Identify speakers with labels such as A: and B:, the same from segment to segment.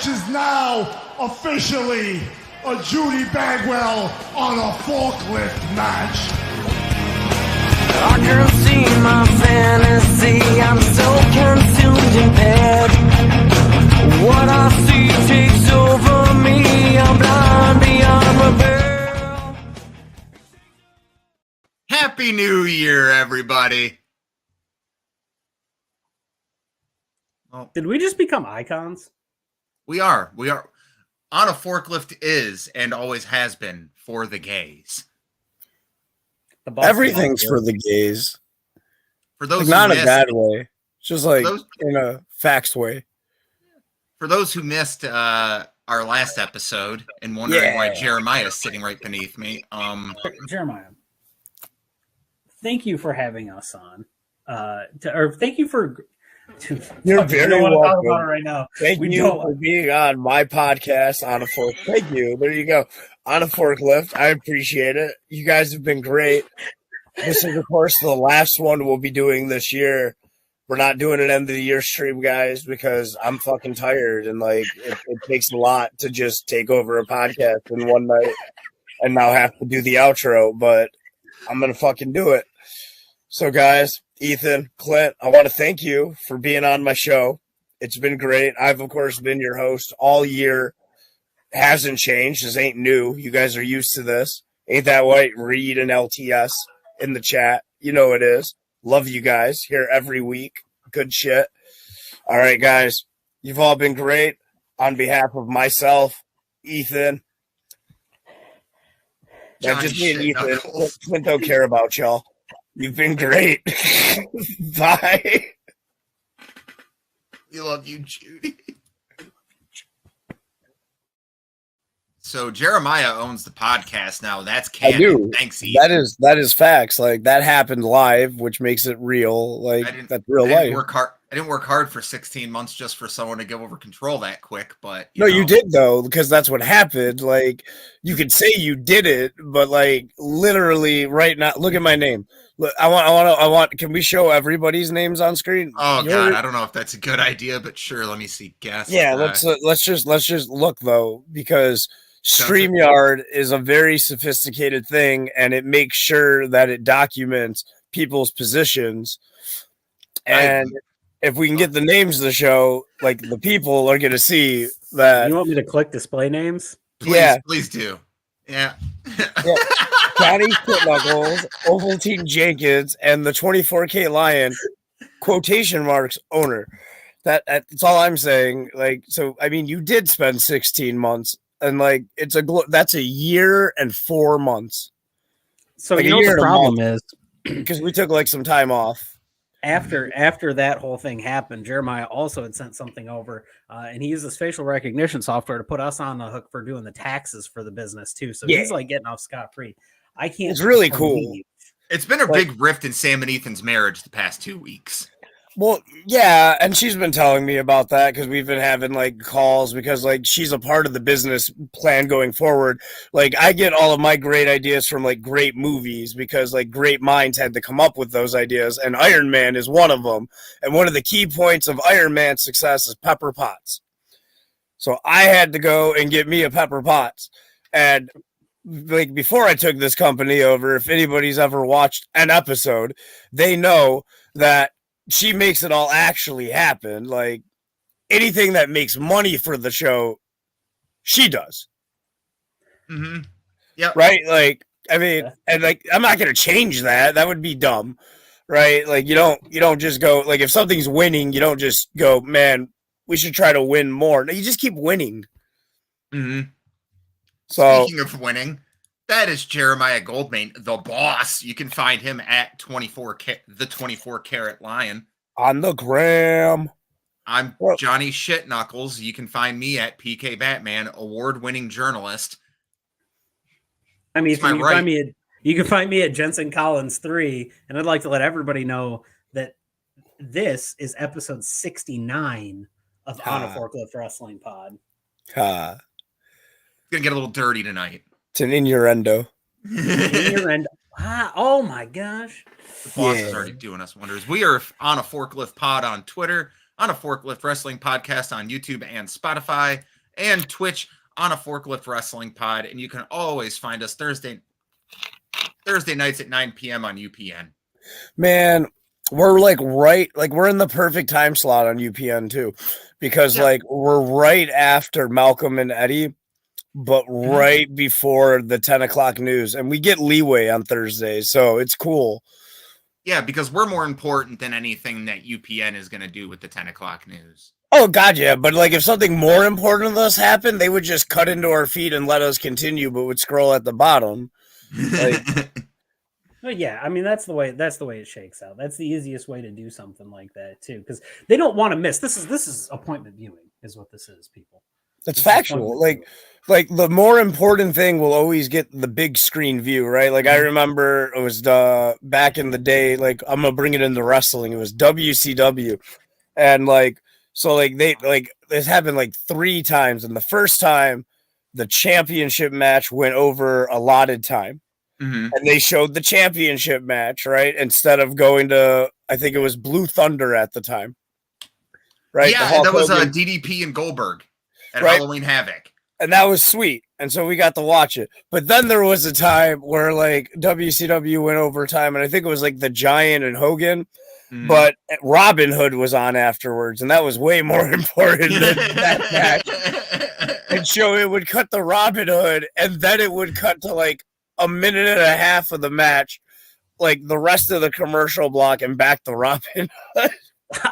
A: match is now officially a Judy Bagwell on a forklift match.
B: I can see my fantasy, I'm so consumed in bed. What I see takes over me, I'm blind beyond repair.
C: Happy New Year, everybody.
D: Well, did we just become icons?
C: We are. On a Forklift is and always has been for the gays.
E: Everything's for the gays.
C: For those
E: not
C: who
E: in a bad way. It's just like in a facts way.
C: For those who missed our last episode and wondering why Jeremiah is sitting right beneath me.
D: Jeremiah, thank you for having us on. Thank you for.
E: You're very welcome.
D: Talk about it right now.
E: Thank you for being on my podcast on a fork. Thank you. There you go. On a forklift. I appreciate it. You guys have been great. This is, of course, the last one we'll be doing this year. We're not doing an end of the year stream, guys, because I'm fucking tired and like it takes a lot to just take over a podcast in one night and now have to do the outro, but I'm gonna fucking do it. So, guys, Ethan, Clint, I want to thank you for being on my show. It's been great. I've, of course, been your host all year. Hasn't changed. This ain't new. You guys are used to this. Ain't that right? Reed and LTS in the chat. You know it is. Love you guys here every week. Good shit. All right, guys. You've all been great. On behalf of myself, Ethan. Not just me and Ethan. Clint don't care about y'all. You've been great. Bye.
C: We love you, Judy. So Jeremiah owns the podcast now. That's canon.
E: I do.
C: Thanks, Ethan.
E: That is facts. Like that happened live, which makes it real. Like that's real life.
C: I didn't work hard for 16 months just for someone to give over control that quick, but
E: you did though, because that's what happened. Like you could say you did it, but like literally right now, look at my name. Look, I want. Can we show everybody's names on screen?
C: Oh God, I don't know if that's a good idea, but sure. Let me see. Guess.
E: Yeah, let's just look though, because StreamYard is a very sophisticated thing, and it makes sure that it documents people's positions. And if we can get the names of the show, like the people are going to see that.
D: You want me to click display names?
C: Please do. Yeah.
E: Johnny Knuckles, Ovaltine Jenkins, and the 24K Lion, quotation marks, owner. That's all I'm saying. Like, so, I mean, you did spend 16 months, and like, that's a year and 4 months.
D: So, like, you know what the problem is?
E: Because we took like some time off.
D: After that whole thing happened, Jeremiah also had sent something over, and he uses facial recognition software to put us on the hook for doing the taxes for the business too. So he's like getting off scot-free. I can't.
E: It's really cool.
C: It's been a big rift in Sam and Ethan's marriage the past 2 weeks.
E: Well, yeah, and she's been telling me about that because we've been having like calls because like she's a part of the business plan going forward. Like I get all of my great ideas from like great movies because like great minds had to come up with those ideas, and Iron Man is one of them. And one of the key points of Iron Man's success is Pepper Potts. So I had to go and get me a Pepper Potts. And like before I took this company over, if anybody's ever watched an episode, they know that she makes it all actually happen. Like anything that makes money for the show, she does.
C: Mm-hmm. Yeah.
E: Right. Like, I mean, and like, I'm not going to change that. That would be dumb. Right. Like you don't just go like, if something's winning, you don't just go, man, we should try to win more. No, you just keep winning.
C: Mm-hmm.
E: So
C: speaking of winning, that is Jeremiah Goldmain, the boss. You can find him at the 24 Karat Lion
E: on the gram.
C: I'm Johnny Shitknuckles. You can find me at PK Batman, award-winning journalist.
D: I mean, you can find me at Jensen Collins 3, and I'd like to let everybody know that this is episode 69 of On a Forklift Wrestling Pod.
C: Gonna get a little dirty tonight.
E: It's an innuendo.
D: Oh my gosh.
C: The boss is already doing us wonders. We are On a Forklift Pod on Twitter, On a Forklift Wrestling Podcast on YouTube and Spotify. and Twitch on a Forklift Wrestling Pod. And you can always find us Thursday nights at 9 p.m. on UPN.
E: Man, we're we're in the perfect time slot on UPN too, because we're right after Malcolm and Eddie, but right before the 10 o'clock news, and we get leeway on Thursdays, so it's cool.
C: Yeah, because we're more important than anything that UPN is going to do with the 10 o'clock news.
E: Oh, God, yeah. But, if something more important than this happened, they would just cut into our feed and let us continue, but would scroll at the bottom.
D: Well, yeah, I mean, that's the way it shakes out. That's the easiest way to do something like that, too, because they don't want to miss. This is appointment viewing is what this is, people.
E: That's factual. The more important thing will always get the big screen view, right? I remember it was back in the day, I'm going to bring it into wrestling. It was WCW. And this happened 3 times. And the first time the championship match went over allotted time. Mm-hmm. And they showed the championship match, right? Instead of going to, I think it was Blue Thunder at the time. Right?
C: Yeah, and that was DDP and Goldberg at Halloween Havoc.
E: And that was sweet. And so we got to watch it. But then there was a time where WCW went overtime, and I think it was the Giant and Hogan. Mm. But Robin Hood was on afterwards, and that was way more important than that match. And so it would cut to Robin Hood, and then it would cut to a minute and a half of the match, the rest of the commercial block, and back to Robin Hood.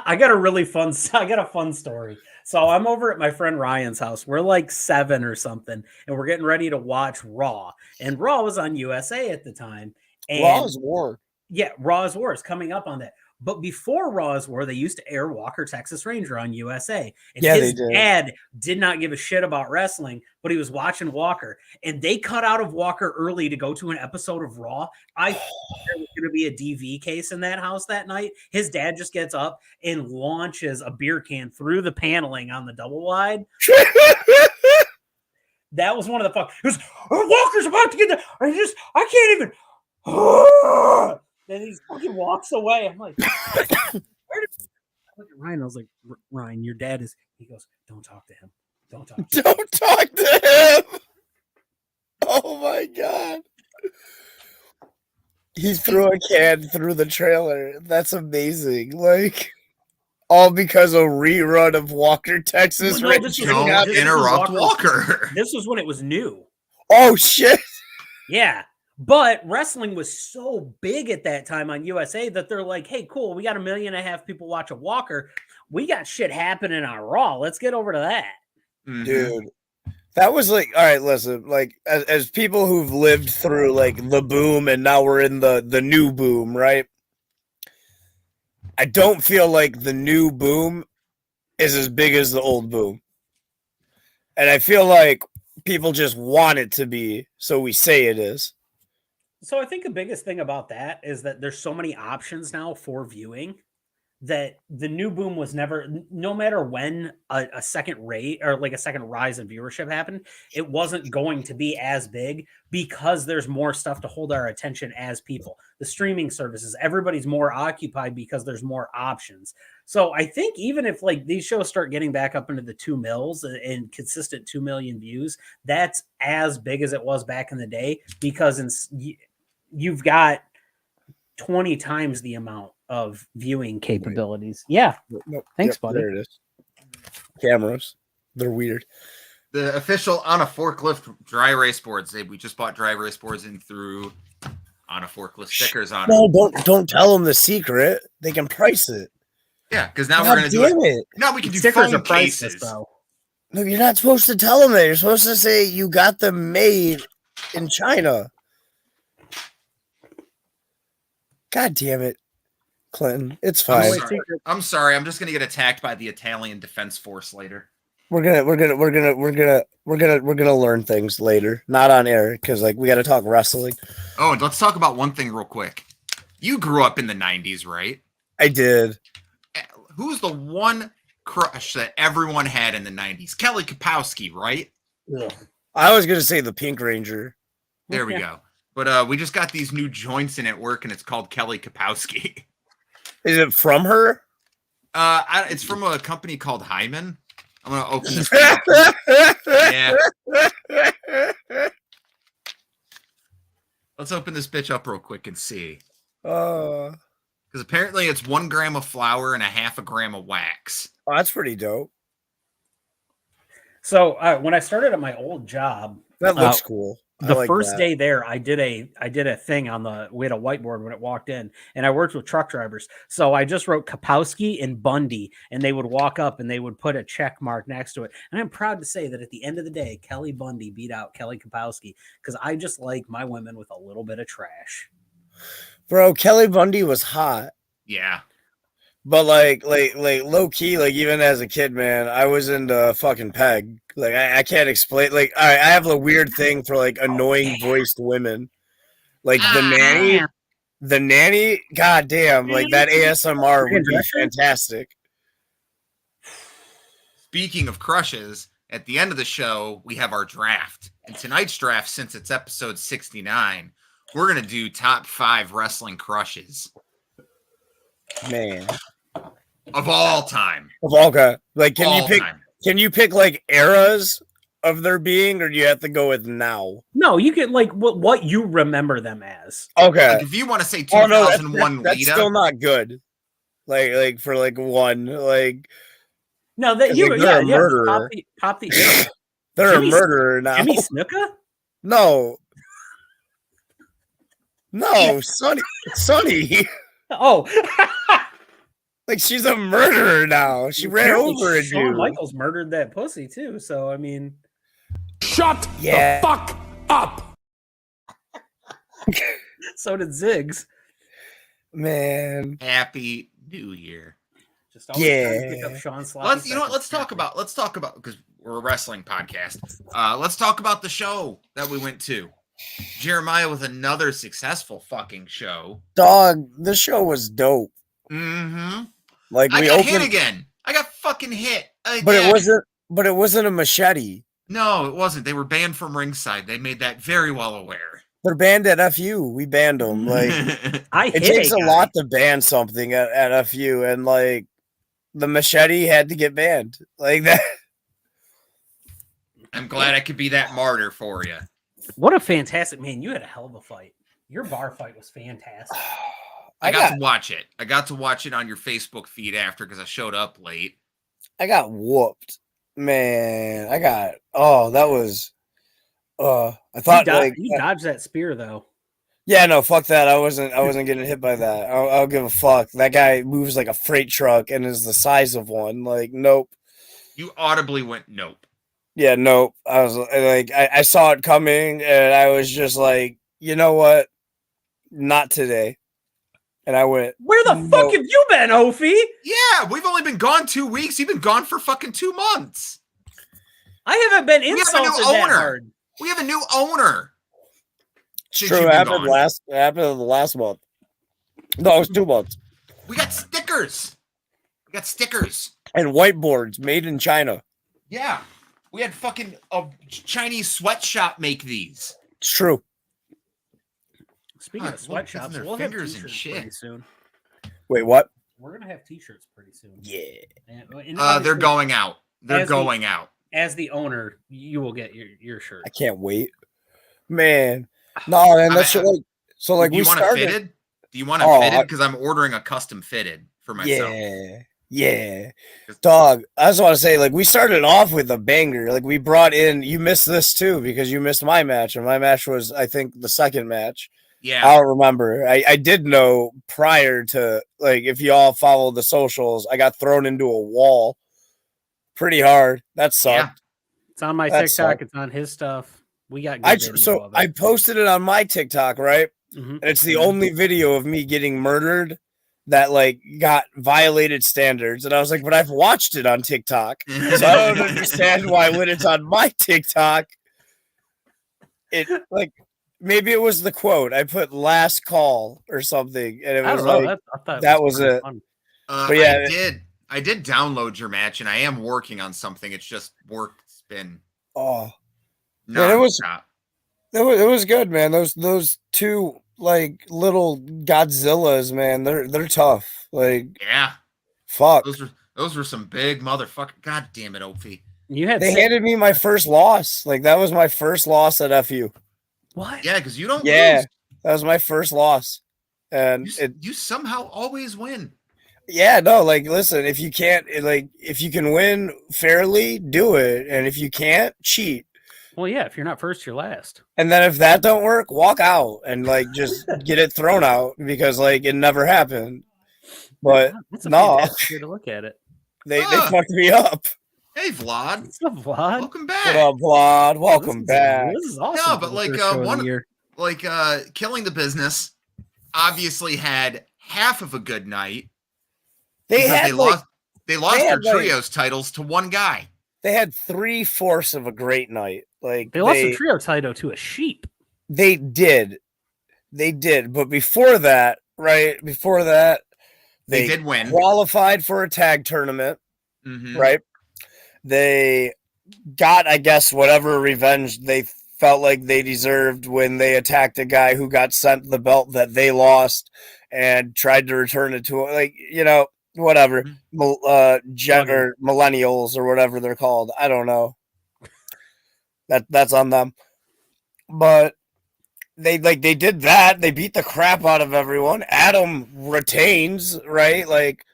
D: I got a fun story. So I'm over at my friend Ryan's house. We're 7 or something, and we're getting ready to watch Raw. And Raw was on USA at the time. And
E: Raw's War.
D: Yeah, Raw's War is coming up on that. But before Raw's War, they used to air Walker, Texas Ranger on USA. And his dad did not give a shit about wrestling, but he was watching Walker. And they cut out of Walker early to go to an episode of Raw. I thought there was going to be a DV case in that house that night. His dad just gets up and launches a beer can through the paneling on the double wide. That was one of the fuck. He goes, Walker's about to get there. I can't even. Then he fucking walks away. I'm like, where did I look at Ryan? I was like, Ryan, your dad is. He goes, don't talk to him. Don't talk to him.
E: Don't talk to him. Oh my God. He threw a can through the trailer. That's amazing. All because of a rerun of Walker, Texas.
C: Don't interrupt Walker.
D: This was when it was new.
E: Oh, shit.
D: Yeah. But wrestling was so big at that time on USA that they're like, hey, cool, we got 1.5 million people watch a Walker. We got shit happening on Raw. Let's get over to that.
E: Mm-hmm. Dude, that was all right, listen, as people who've lived through the boom and now we're in the new boom, right? I don't feel like the new boom is as big as the old boom. And I feel like people just want it to be, so we say it is.
D: So I think the biggest thing about that is that there's so many options now for viewing that the new boom was never, no matter when a second rate or a second rise in viewership happened, it wasn't going to be as big because there's more stuff to hold our attention as people. The streaming services, everybody's more occupied because there's more options. So I think even if these shows start getting back up into the 2 mils and consistent 2 million views, that's as big as it was back in the day because you've got 20 times the amount of viewing capabilities. Yeah.
E: Nope.
D: Thanks, buddy.
E: There it is. Cameras. They're weird.
C: The official On a Forklift dry erase boards. We just bought dry erase boards and threw On a Forklift stickers on
E: them. No, don't tell them the secret. They can price it.
C: Yeah, because now we're going to do it. No, we can do
D: stickers
C: phone
D: are priceless,
C: cases.
D: bro.
E: No, you're not supposed to tell them that. You're supposed to say you got them made in China. God damn it, Clinton. It's fine.
C: I'm sorry. I'm just gonna get attacked by the Italian Defense Force later.
E: We're gonna learn things later, not on air, because we got to talk wrestling.
C: Oh, and let's talk about one thing real quick. You grew up in the '90s, right?
E: I did.
C: Who's the one crush that everyone had in the '90s? Kelly Kapowski, right?
E: Ugh. I was gonna say the Pink Ranger.
C: There we go. But we just got these new joints in at work, and it's called Kelly Kapowski.
E: Is it from her?
C: It's from a company called Hyman. I'm gonna open this thing up. Yeah. Let's open this bitch up real quick and see. Because apparently it's 1 gram of flour and 1/2 gram of wax.
E: Oh, that's pretty dope.
D: So when I started at my old job,
E: that looks cool.
D: The first day there, I did a thing we had a whiteboard when it walked in, and I worked with truck drivers. So I just wrote Kapowski and Bundy, and they would walk up and they would put a check mark next to it. And I'm proud to say that at the end of the day, Kelly Bundy beat out Kelly Kapowski because I just like my women with a little bit of trash.
E: Bro, Kelly Bundy was hot.
C: Yeah.
E: But like low key, like even as a kid, man, I was into fucking Peg. Like I can't explain. Like I have a weird thing for like annoying voiced women, like the nanny. Goddamn, like that ASMR would be fantastic.
C: Speaking of crushes, at the end of the show we have our draft, and tonight's draft, since it's episode 69, we're gonna do top 5 wrestling crushes.
E: Man.
C: Of all time.
E: Of all time. Like, can you pick like eras of their being, or do you have to go with now?
D: No, you can like what you remember them as.
E: Okay.
C: Like if you want to say 2001
E: that's still not good. Like for like one, like
D: no, that you
E: like, they're a murderer.
D: Pop the era.
E: They're a murderer now.
D: Jimmy Snuka?
E: No, Sonny.
D: Oh.
E: Like she's a murderer now. She ran over a
D: Shawn
E: dude.
D: Michaels murdered that pussy too. So I mean,
A: shut the fuck up.
D: So did Ziggs.
E: Man,
C: happy New Year.
D: Just pick up Sean
C: Let's talk about because we're a wrestling podcast. Let's talk about the show that we went to. Jeremiah with another successful fucking show.
E: Dog, the show was dope.
C: Mm-hmm.
E: Like
C: I got hit again. I got fucking hit again.
E: But it wasn't a machete.
C: No, it wasn't. They were banned from ringside. They made that very well aware.
E: They're banned at FU. We banned them. Like it takes a lot to ban something at FU, and like the machete had to get banned. Like that.
C: I'm glad I could be that martyr for you.
D: What a fantastic man! You had a hell of a fight. Your bar fight was fantastic.
C: I got to watch it. I got to watch it on your Facebook feed after because I showed up late.
E: I got whooped, man. that was. I thought
D: he dodged that spear though.
E: Yeah, no, fuck that. I wasn't getting hit by that. I'll give a fuck. That guy moves like a freight truck and is the size of one. Like, nope.
C: You audibly went nope.
E: Yeah, nope. I was like, I saw it coming, and I was just like, you know what? Not today. And I went,
D: where the fuck have you been, Ophi?
C: Yeah, we've only been gone 2 weeks. You've been gone for fucking 2 months.
D: I haven't been insulted that hard.
C: We have a new owner.
E: True, happened the last month. No, it was 2 months.
C: We got stickers.
E: And whiteboards made in China.
C: Yeah. We had fucking a Chinese sweatshop make these.
E: It's true.
D: Speaking of sweatshops, we'll have t-shirts pretty soon.
E: Wait, what?
D: We're gonna have t-shirts pretty soon.
E: Yeah.
D: And
C: they're going out. They're going out.
D: As the owner, you will get your shirt.
E: I can't wait, man. No, man, that's like so. Like we started.
C: Fitted? Do you want it fitted? Because I'm ordering a custom fitted for myself.
E: Yeah. Dog, I just want to say, like, we started off with a banger. Like, we brought in. You missed this too because you missed my match, and my match was, I think, the second match.
C: Yeah,
E: I don't remember. I did know prior to, like, if you all follow the socials, I got thrown into a wall pretty hard. That sucked. Yeah.
D: It's on my TikTok. It's on his stuff. We got
E: good I posted it on my TikTok, right?
D: Mm-hmm.
E: And it's the only video of me getting murdered that like got violated standards. And I was like, but I've watched it on TikTok. So I don't understand why when it's on my TikTok, it like maybe it was the quote. I put last call or something. And it was like that was it.
C: But yeah, I did download your match and I am working on something. It's just work's been
E: man, it was good, man. Those two like little Godzillas, man, they're tough. Like,
C: yeah,
E: fuck.
C: Those were some big motherfucker. God damn it, Opie.
E: They handed me my first loss. Like, that was my first loss at FU.
D: What?
C: Yeah, because you don't
E: lose.
C: lose.
E: That was my first loss. And
C: you somehow always win.
E: Yeah, no, like, listen, if you can't, like, if you can win fairly, do it. And if you can't, cheat.
D: Well, yeah, if you're not first, you're last.
E: And then if that don't work, walk out and, like, just get it thrown out because, like, it never happened. But
D: that's a
E: no,
D: fantastic way to look at it.
E: They fucked me up.
C: Hey, Vlad.
D: What's up, Vlad?
C: Welcome back.
E: What up, Vlad? Welcome back.
D: This is awesome.
C: No, but like Killing the Business obviously had half of a good night. They lost their trios titles to one guy.
E: They had 3/4 of a great night. Like
D: they lost the trio title to a sheep.
E: They did. But before that, they
C: did win.
E: Qualified for a tag tournament.
C: Mm-hmm.
E: Right. They got, I guess, whatever revenge they felt like they deserved when they attacked a guy who got sent the belt that they lost and tried to return it to, like, whatever, or millennials or whatever they're called. I don't know. That's on them. But they did that. They beat the crap out of everyone. Adam retains, right? Like,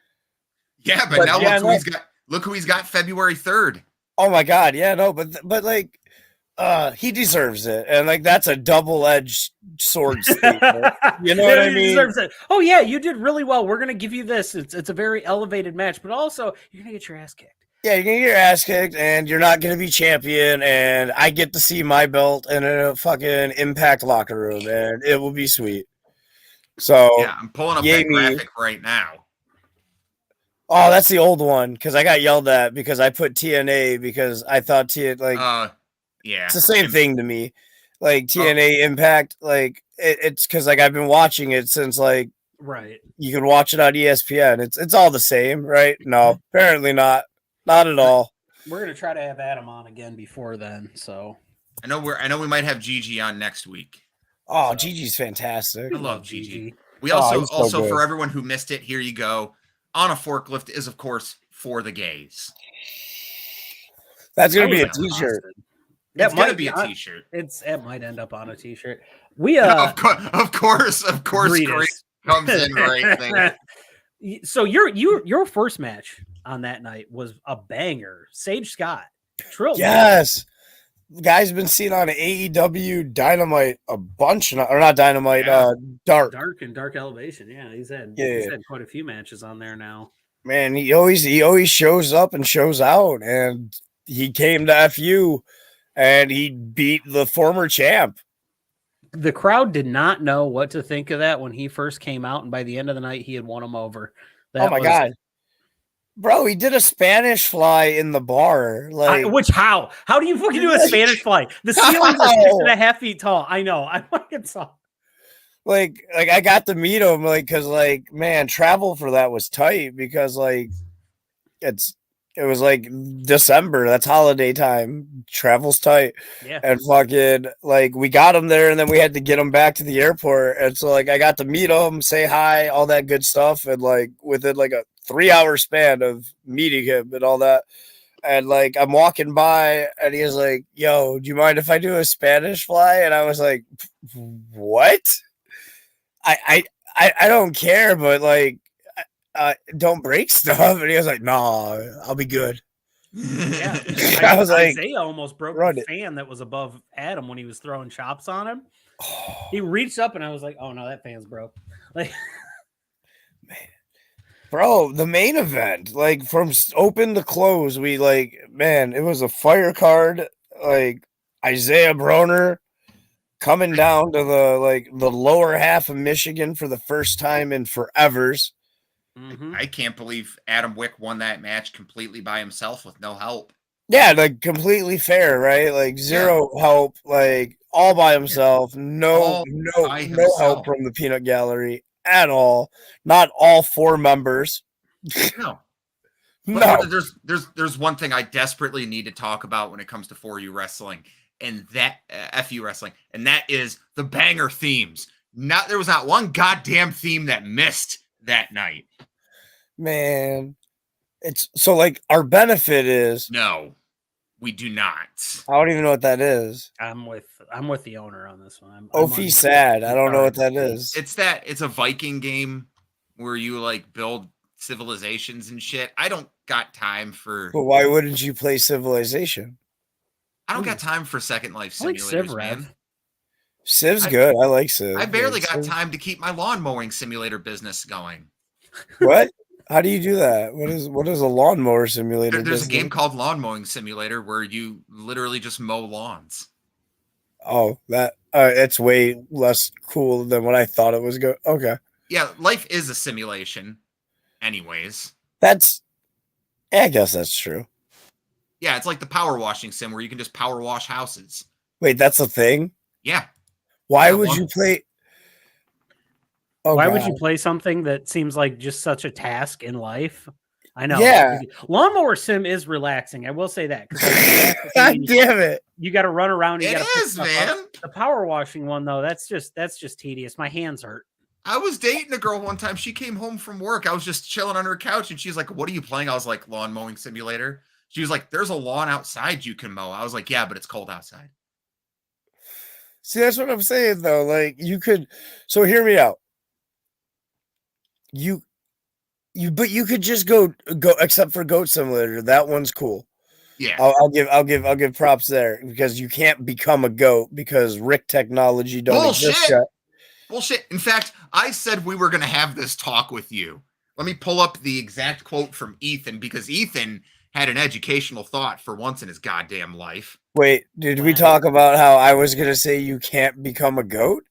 C: yeah, but now look who he's got February 3rd.
E: Oh my God, yeah, no, but like, he deserves it, and like that's a double-edged sword. You know what I mean?
D: Deserves it. Oh yeah, you did really well. We're gonna give you this. It's a very elevated match, but also you're gonna get your ass kicked.
E: Yeah, you're gonna get your ass kicked, and you're not gonna be champion. And I get to see my belt in a fucking Impact locker room, and it will be sweet. So
C: yeah, I'm pulling up that graphic right now.
E: Oh, that's the old one because I got yelled at because I put TNA because I thought yeah, it's the same thing to me. Like TNA Impact, like it's because like I've been watching it since like you can watch it on ESPN. It's all the same, right? No, apparently not at all.
D: We're gonna try to have Adam on again before then. So
C: I know we might have Gigi on next week.
E: Oh, Gigi's fantastic.
C: I love Gigi. We also for everyone who missed it, here you go. On a Forklift is, of course, for the gays.
E: That's going to be a t-shirt.
C: It's going to be a t-shirt.
D: It might end up on a t-shirt. We
C: of course, Grace comes in right there.
D: So your first match on that night was a banger. Sage Scott. Trill.
E: Yes. Guy's been seen on AEW Dynamite a bunch, or not Dynamite, Dark
D: and Dark Elevation. Yeah, he's had quite a few matches on there now.
E: Man, he always shows up and shows out, and he came to FU and he beat the former champ.
D: The crowd did not know what to think of that when he first came out, and by the end of the night, he had won them over.
E: Oh my God. Bro, he did a Spanish fly in the bar. Like,
D: how? How do you fucking do a Spanish fly? The ceilings are 6.5 feet tall. I know. I fucking saw.
E: Like I got to meet him, like, because like, man, travel for that was tight because like it was like December. That's holiday time. Travel's tight.
D: Yeah.
E: And fucking like we got him there, and then we had to get him back to the airport. And so like I got to meet him, say hi, all that good stuff, and like within like a 3-hour span of meeting him and all that. And like I'm walking by and he was like, yo, do you mind if I do a Spanish fly? And I was like, what? I don't care, but like don't break stuff. And he was like, nah, I'll be good.
D: Yeah.
E: I was like,
D: Isaiah almost broke the fan that was above Adam when he was throwing chops on him. He reached up and I was like, oh no, that fan's broke. Like,
E: bro, the main event, like from open to close, we like, man, it was a fire card. Like Isaiah Broner coming down to the lower half of Michigan for the first time in forevers.
D: Mm-hmm.
C: I can't believe Adam Wick won that match completely by himself with no help.
E: Yeah, like completely fair, right? Like zero help, like all by himself. No help from the Peanut Gallery at all. Not all 4 members.
C: No.
E: No.
C: There's one thing I desperately need to talk about when it comes to 4U wrestling, and that FU wrestling, and that is the banger themes. There was not one goddamn theme that missed that night.
E: Man, It's so like our benefit is
C: no, we do not.
E: I don't even know what that is.
D: I'm with the owner on this one.
E: Ophi sad. I don't know what that is.
C: It's a Viking game where you like build civilizations and shit. I don't got time for.
E: But why wouldn't you play Civilization?
C: I don't got time for Second Life simulators, man.
E: Civ's good. I like Civ.
C: I barely got time to keep my lawn mowing simulator business going.
E: What? How do you do that? What is a lawnmower simulator?
C: There's a game called Lawn Mowing Simulator where you literally just mow lawns.
E: Oh, it's way less cool than what I thought it was. Okay.
C: Yeah, life is a simulation. Anyways,
E: I guess that's true.
C: Yeah, it's like the power washing sim where you can just power wash houses.
E: Wait, that's a thing?
C: Yeah.
E: Why would you play?
D: Oh, why would you play something that seems like just such a task in life? I know.
E: Yeah.
D: Lawnmower sim is relaxing. I will say that.
E: God damn it.
D: You got to run around.
C: It is, man.
D: The power washing one, though, that's just tedious. My hands hurt.
C: I was dating a girl one time. She came home from work. I was just chilling on her couch, and she's like, "What are you playing?" I was like, "Lawn mowing simulator." She was like, "There's a lawn outside you can mow." I was like, "Yeah, but it's cold outside."
E: See, that's what I'm saying, though. Like, you could. So hear me out. But you could just go except for Goat Simulator. That one's cool.
C: Yeah,
E: I'll give props there because you can't become a goat because Rick technology don't exist yet.
C: Bullshit. In fact, I said we were going to have this talk with you. Let me pull up the exact quote from Ethan because Ethan had an educational thought for once in his goddamn life.
E: Wait, did we talk about how I was going to say you can't become a goat?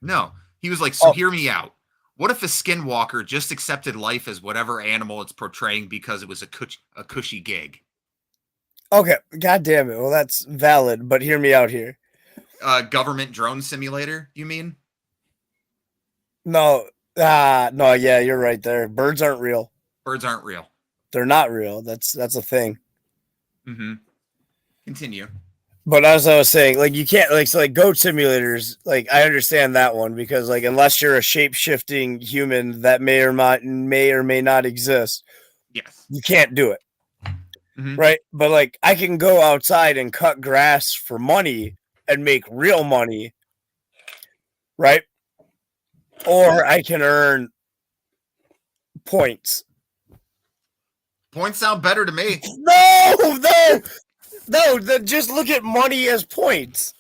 C: No. He was like, so hear me out. What if a skinwalker just accepted life as whatever animal it's portraying because it was a cushy gig?
E: Okay, god damn it. Well, that's valid, but hear me out here.
C: Government drone simulator, you mean?
E: No, yeah, you're right there. Birds aren't real.
C: Birds aren't real.
E: They're not real. That's a thing.
C: Mm-hmm. Continue.
E: But as I was saying, like you can't like goat simulators. Like I understand that one because like unless you're a shape-shifting human that may or may not exist,
C: yes,
E: you can't do it. Mm-hmm. Right? But like I can go outside and cut grass for money and make real money. Right? Or I can earn points.
C: Points sound better to me.
E: No, just look at money as points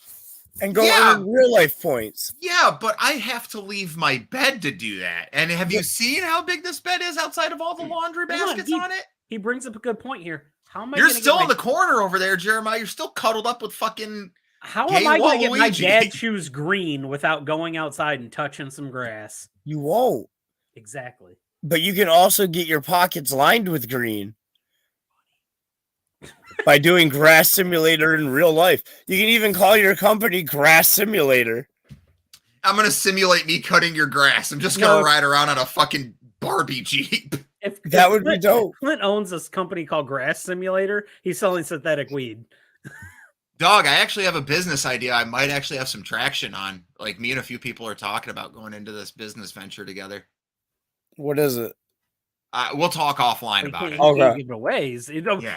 E: and go earn real life points.
C: Yeah, but I have to leave my bed to do that. And have you seen how big this bed is outside of all the laundry baskets on it?
D: He brings up a good point here. How am I?
C: You're still in the corner over there, Jeremiah. You're still cuddled up with fucking.
D: How am I going to get my dad shoes green without going outside and touching some grass?
E: You won't.
D: Exactly.
E: But you can also get your pockets lined with green by doing Grass Simulator in real life. You can even call your company Grass Simulator.
C: I'm going to simulate me cutting your grass. I'm just going to ride around on a fucking Barbie Jeep.
E: That would be dope.
D: Clint owns this company called Grass Simulator. He's selling synthetic weed.
C: Dog, I actually have a business idea I might actually have some traction on. Like, me and a few people are talking about going into this business venture together.
E: What is it?
C: We'll talk offline about it.
D: Okay. Give it away.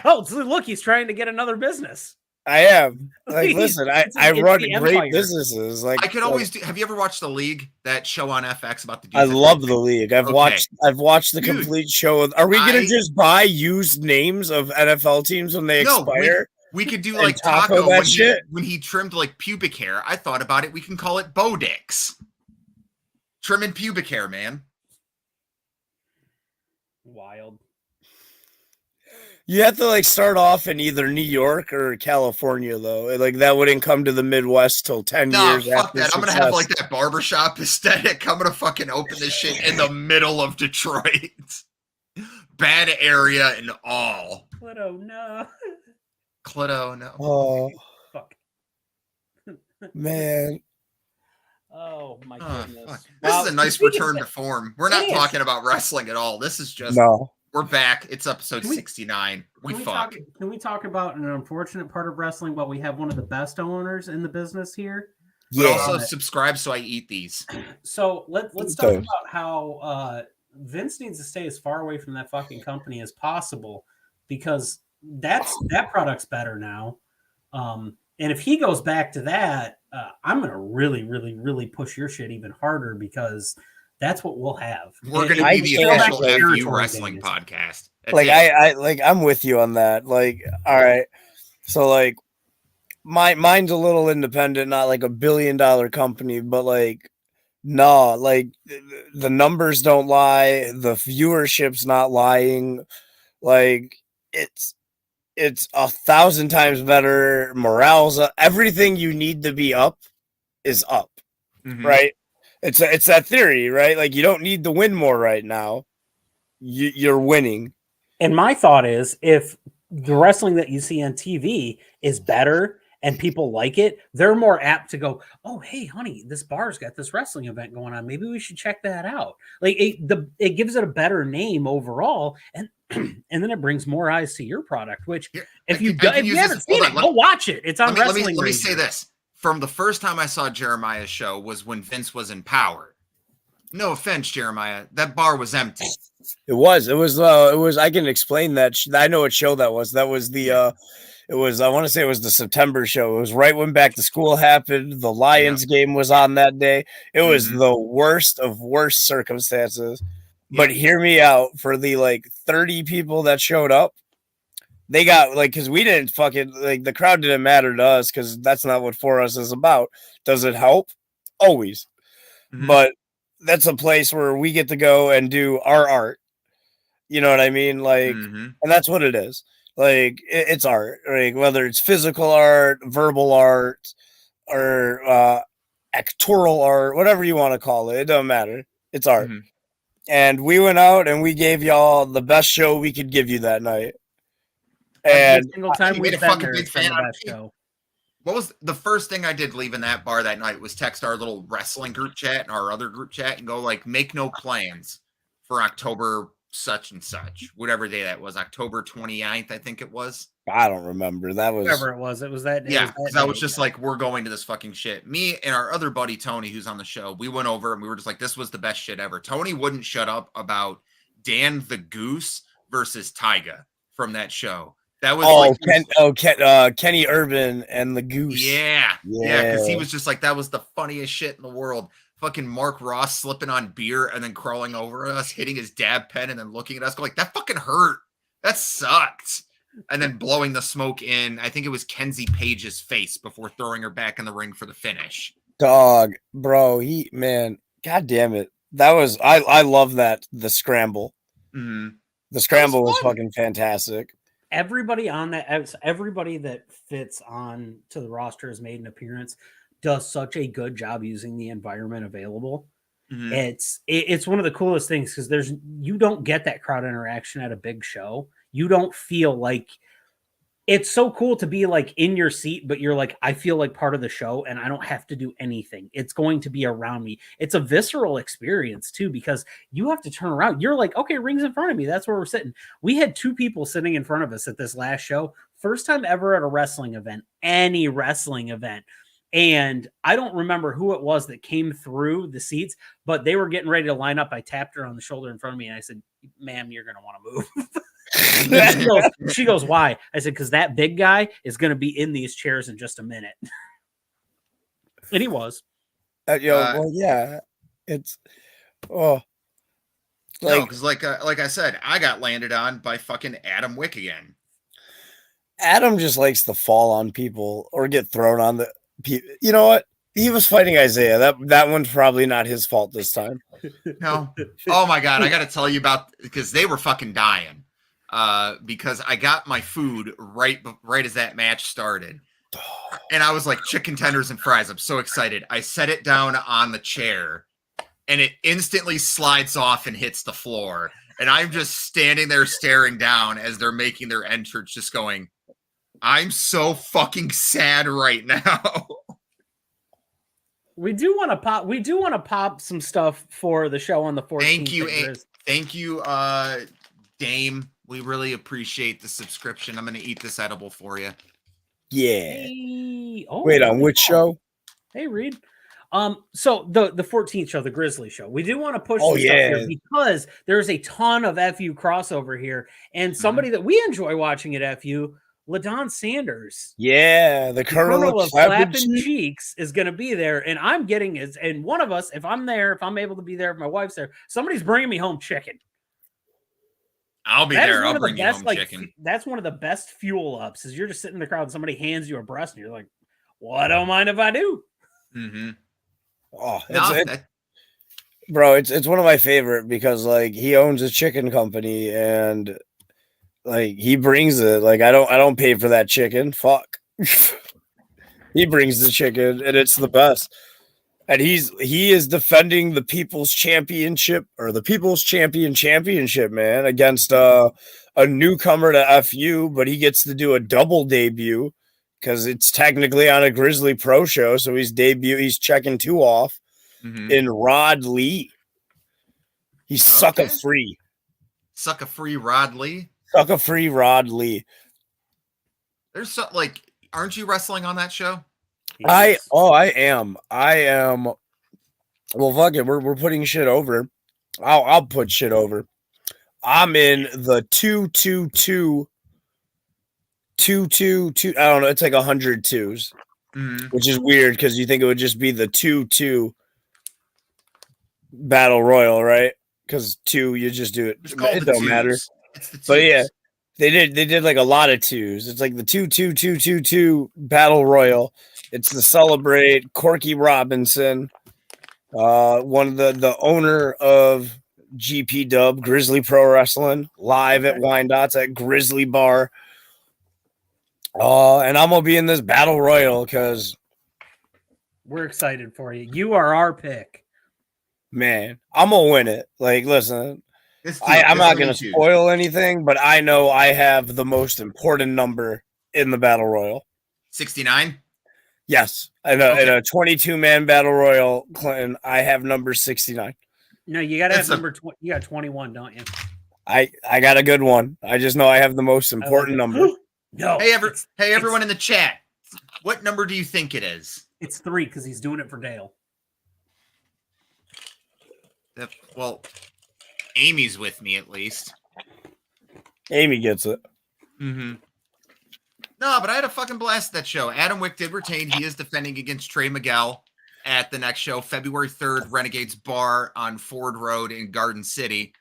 D: Oh, so look, he's trying to get another business.
E: I am. Like, listen, I run great businesses. Like
C: I could always do. Have you ever watched The League? That show on FX about the dudes?
E: I love The League. I've watched the complete show. Are we going to just buy used names of NFL teams when they expire?
C: We could do like Taco when he trimmed like pubic hair. I thought about it. We can call it Bodix. Trimming pubic hair, man.
D: Wild.
E: You have to like start off in either New York or California, though. Like that wouldn't come to the Midwest till 10 years
C: fuck
E: after.
C: That. I'm gonna have like that barbershop aesthetic. I'm gonna fucking open this shit in the middle of Detroit. Bad area and all.
D: Clito, no.
C: Clito, no.
E: Oh,
D: fuck.
E: Man.
D: Oh my goodness.
C: This is a nice return to form. We're not talking about wrestling at all. This is just we're back. It's episode 69.
D: Can we talk about an unfortunate part of wrestling? But we have one of the best owners in the business here.
C: Yeah. But also subscribe so I eat these.
D: So let's talk about how Vince needs to stay as far away from that fucking company as possible because that product's better now. And if he goes back to that, I'm going to really, really, really push your shit even harder because that's what we'll have.
C: We're going to be the official FU wrestling podcast.
E: That's I'm with you on that. Like, all right. So like mine's a little independent, not like $1 billion company, but like, no, like the numbers don't lie. The viewership's not lying. Like it's 1,000 times better. Morale's up. Everything you need to be up is up, right? It's that theory, right? Like you don't need to win more right now. You're winning.
D: And my thought is, if the wrestling that you see on TV is better and people like it, they're more apt to go, oh, hey, honey, this bar's got this wrestling event going on. Maybe we should check that out. Like it gives it a better name overall, and then it brings more eyes to your product. Which, if you haven't seen it, go watch it. It's on Wrestling.
C: Let me say this: from the first time I saw Jeremiah's show was when Vince was in Power. No offense, Jeremiah, that bar was empty.
E: It was. I can explain that. I know what show that was. That was the. It was, I want to say it was the September show. It was right when back to school happened. The Lions game was on that day. It was the worst of worst circumstances. But hear me out, for the like 30 people that showed up, they got like, because we didn't fucking, like the crowd didn't matter to us because that's not what For Us is about. Does it help? Always. But that's a place where we get to go and do our art. You know what I mean? Like, and that's what it is. Like it's art, like whether it's physical art, verbal art, or actoral art, whatever you want to call it. It doesn't matter. It's art. And we went out and we gave y'all the best show we could give you that night. And
D: every single time we've been there, it's been the best show.
C: What was the first thing I did leaving that bar that night was text our little wrestling group chat and our other group chat and go like, make no plans for October such and such, whatever day that was, October 29th, I think it was.
E: I don't remember. That was
D: whatever it was. It was that day.
C: Yeah, because I was just like, we're going to this fucking shit. Me and our other buddy Tony, who's on the show, we went over and we were just like, this was the best shit ever. Tony wouldn't shut up about Dan the Goose versus Tyga from that show. That was
E: Kenny Urban and the Goose.
C: Yeah, because he was just like, that was the funniest shit in the world. Fucking Mark Ross slipping on beer and then crawling over us, hitting his dab pen, and then looking at us, going like, that fucking hurt. That sucked. And then blowing the smoke in, I think it was Kenzie Page's face before throwing her back in the ring for the finish.
E: Dog, bro, god damn it. That was, I love that, the scramble. The scramble was fucking fantastic.
D: Everybody on that, everybody that fits on to the roster has made an appearance, does such a good job using the environment available. It's one of the coolest things because you don't get that crowd interaction at a big show. You don't feel like it's so cool to be like in your seat, but you're like, I feel like part of the show and I don't have to do anything. It's going to be around me. It's a visceral experience too, because you have to turn around. You're like, okay, ring's in front of me. That's where we're sitting. We had 2 people sitting in front of us at this last show. First time ever at a wrestling event, any wrestling event. And I don't remember who it was that came through the seats, but they were getting ready to line up. I tapped her on the shoulder in front of me and I said, ma'am, you're going to want to move. She goes, why? I said, because that big guy is going to be in these chairs in just a minute. And he was.
E: Well, yeah. It's,
C: because like I said, I got landed on by fucking Adam Wick again.
E: Adam just likes to fall on people or get thrown on the. You know what? He was fighting Isaiah. That one's probably not his fault this time.
C: No. Oh my God. I got to tell you about, because they were fucking dying. Because I got my food right as that match started. And I was like, chicken tenders and fries. I'm so excited. I set it down on the chair and it instantly slides off and hits the floor. And I'm just standing there staring down as they're making their entrance, just going, I'm so fucking sad right now.
D: We do want to pop some stuff for the show on the 14th.
E: Thank you,
C: Dame. We really appreciate the subscription. I'm going to eat this edible for you.
E: Yeah.
D: Hey.
E: Wait, on which show?
D: Hey, Reed. So the 14th show, the Grizzly show, we do want to push some stuff here because there's a ton of FU crossover here, and somebody that we enjoy watching at FU, LaDon Sanders.
E: Yeah, the Colonel
D: of Flapping Cheeks is going to be there, and I'm getting his. And one of us, if I'm there, if I'm able to be there, if my wife's there, somebody's bringing me home chicken.
C: I'll be there. I'll bring you home chicken.
D: That's one of the best fuel ups. Is you're just sitting in the crowd and somebody hands you a breast, and you're like, "Well, I don't mind if I do."
C: Mm-hmm.
E: Oh, bro, it's one of my favorite because like he owns a chicken company and like he brings it. Like I don't pay for that chicken. Fuck. He brings the chicken and it's the best. And he is defending the People's Championship or the People's Championship, man, against a newcomer to FU, but he gets to do a double debut because it's technically on a Grizzly Pro show, so he's checking 2 off in Rod Lee. He's sucker free.
C: Sucker free Rod Lee?
E: Sucker free Rod Lee.
C: There's so, like, aren't you wrestling on that show?
E: I am. Well, fuck it. We're putting shit over. I'll put shit over. I'm in the 222. I don't know. It's like 100 twos, which is weird because you think it would just be the 2-2 battle royal, right? Because 2, you just do it. It don't matter. But yeah, they did like a lot of 2s. It's like the 2-2-2-2-2 battle royal. It's to celebrate Corky Robinson, one of the owner of GP Dub Grizzly Pro Wrestling, live at Wyandottes at Grizzly Bar. And I'm gonna be in this battle royal because
D: we're excited for you. You are our pick,
E: man. I'm gonna win it. Like, listen, I'm not gonna spoil anything, but I know I have the most important number in the battle royal.
C: 69.
E: Yes, in a 22-man battle royal, Clinton, I have number 69.
D: No, you gotta have number 20. You got 21, don't you?
E: I got a good one. I just know I have the most important number.
D: No.
C: Hey, everyone in the chat. What number do you think it is?
D: It's 3 because he's doing it for Dale.
C: Well, Amy's with me at least.
E: Amy gets it.
C: Mm-hmm. No, but I had a fucking blast at that show. Adam Wick did retain. He is defending against Trey Miguel at the next show, February 3rd, Renegades Bar on Ford Road in Garden City.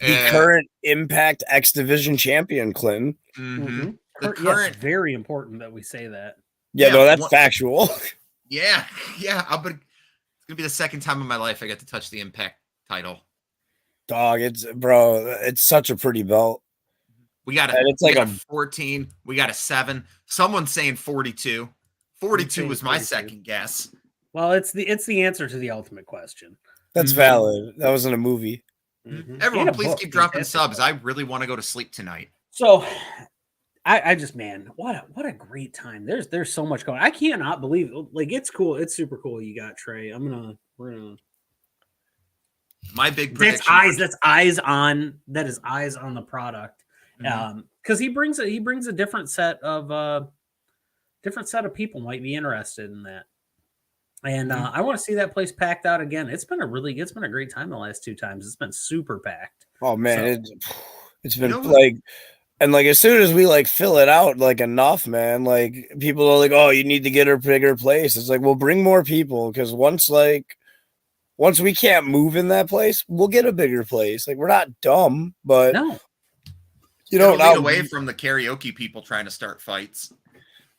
E: The current Impact X Division champion, Clinton.
C: Mm-hmm.
D: It's very important that we say that.
E: Yeah, no, that's factual.
C: Yeah. It's going to be the second time in my life I got to touch the Impact title.
E: Dog, it's such a pretty belt.
C: We got a 14. We got a 7. Someone's saying 42. 42 was my second guess.
D: Well, it's the answer to the ultimate question.
E: That's valid. That was in a movie.
C: Mm-hmm. Everyone, please keep dropping subs. I really want to go to sleep tonight.
D: So, I just, man, what a great time. There's so much going. I cannot believe, like, it's cool. It's super cool. You got Trey. We're gonna.
C: My big prediction.
D: That's eyes on the product. Because he brings a different set of people might be interested in that, and I want to see that place packed out again. It's been a great time the last 2 times. It's been super packed.
E: Oh man, it's been like, and like as soon as we like fill it out like enough, man, like people are like, oh, you need to get a bigger place. It's like, well, bring more people because once we can't move in that place, we'll get a bigger place. Like we're not dumb, but
D: no.
C: You don't lead away from the karaoke people trying to start fights.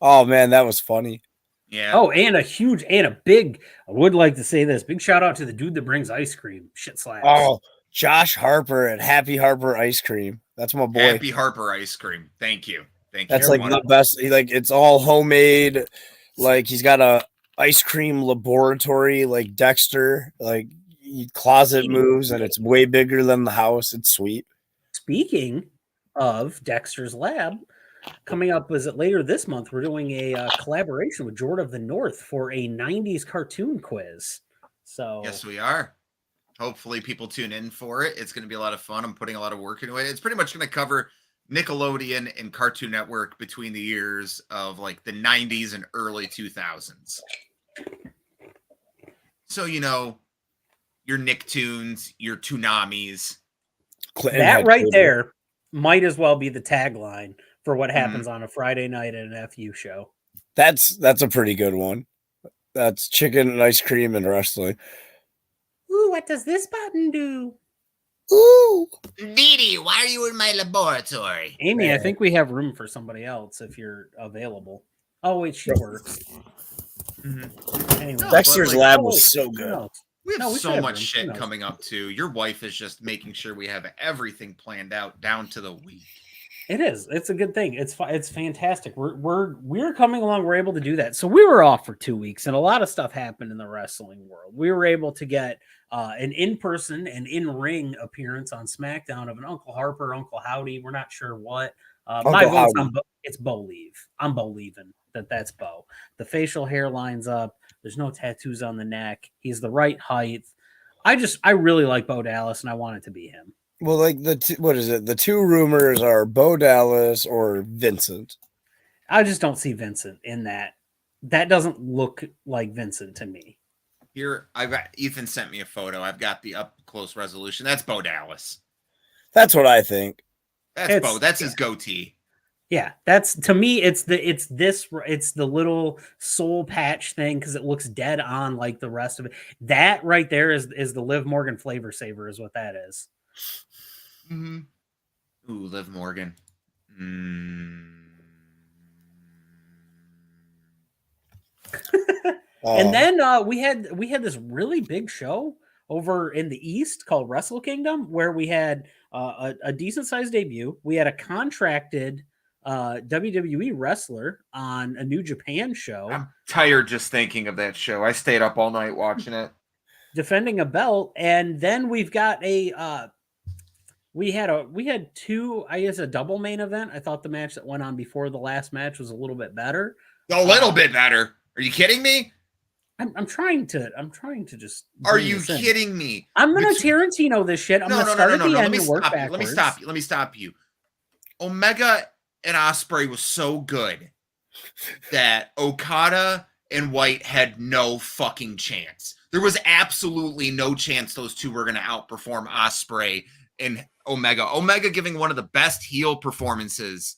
E: Oh man, that was funny.
C: Yeah.
D: Oh, and a big. I would like to say this. Big shout out to the dude that brings ice cream. Shit slaps.
E: Oh, Josh Harper at Happy Harper Ice Cream. That's my boy.
C: Happy Harper Ice Cream. Thank you.
E: That's like the best. Like it's all homemade. Like he's got a ice cream laboratory, like Dexter. Like closet moves, and it's way bigger than the house. It's sweet.
D: Speaking of Dexter's Lab, coming up later this month, we're doing a collaboration with Jordan of the North for a 90s cartoon quiz. So
C: yes, we are. Hopefully people tune in for it. It's going to be a lot of fun. I'm putting a lot of work into it. It's pretty much going to cover Nickelodeon and Cartoon Network between the years of like the 90s and early 2000s. So, your Nicktoons, your Tsunamis.
D: That right there might as well be the tagline for what happens on a Friday night at an FU show.
E: That's a pretty good one. That's chicken and ice cream and wrestling.
D: Ooh, what does this button do?
E: Ooh.
C: Didi, why are you in my laboratory?
D: Amy, I think we have room for somebody else if you're available. Oh, wait, she works.
E: Anyway, Dexter's lab was so good.
C: We have so much shit coming up too. Your wife is just making sure we have everything planned out down to the week.
D: It is. It's a good thing. It's fantastic. We're coming along. We're able to do that. So we were off for 2 weeks, and a lot of stuff happened in the wrestling world. We were able to get an in-person and in-ring appearance on SmackDown of an Uncle Harper, Uncle Howdy. We're not sure what. My vote's on it's Bo Leave. I'm Bo leaving. That's Bo. The facial hair lines up. There's no tattoos on the neck. He's the right height. I really like Bo Dallas, and I want it to be him.
E: Well, like what is it? The two rumors are Bo Dallas or Vincent.
D: I just don't see Vincent in that. That doesn't look like Vincent to me.
C: Here, Ethan sent me a photo. I've got the up close resolution. That's Bo Dallas.
E: That's what I think.
C: That's Bo. That's his goatee.
D: Yeah, that's to me. It's the little soul patch thing because it looks dead on like the rest of it. That right there is the Liv Morgan flavor saver is what that is.
C: Mm-hmm. Ooh, Liv Morgan.
D: And then we had this really big show over in the East called Wrestle Kingdom, where we had a decent sized debut. We had a contracted WWE wrestler on a New Japan show.
C: I'm tired just thinking of that show. I stayed up all night watching it.
D: Defending a belt, and then we've got we had two, I guess, a double main event. I thought the match that went on before the last match was a little bit better.
C: A little bit better. Are you kidding me?
D: I'm trying to just.
C: Are you kidding me?
D: I'm gonna Tarantino this shit. I'm gonna start at the end and work backwards.
C: Let me stop you. Omega and Ospreay was so good that Okada and White had no fucking chance. There was absolutely no chance those two were going to outperform Ospreay and Omega. Omega giving one of the best heel performances.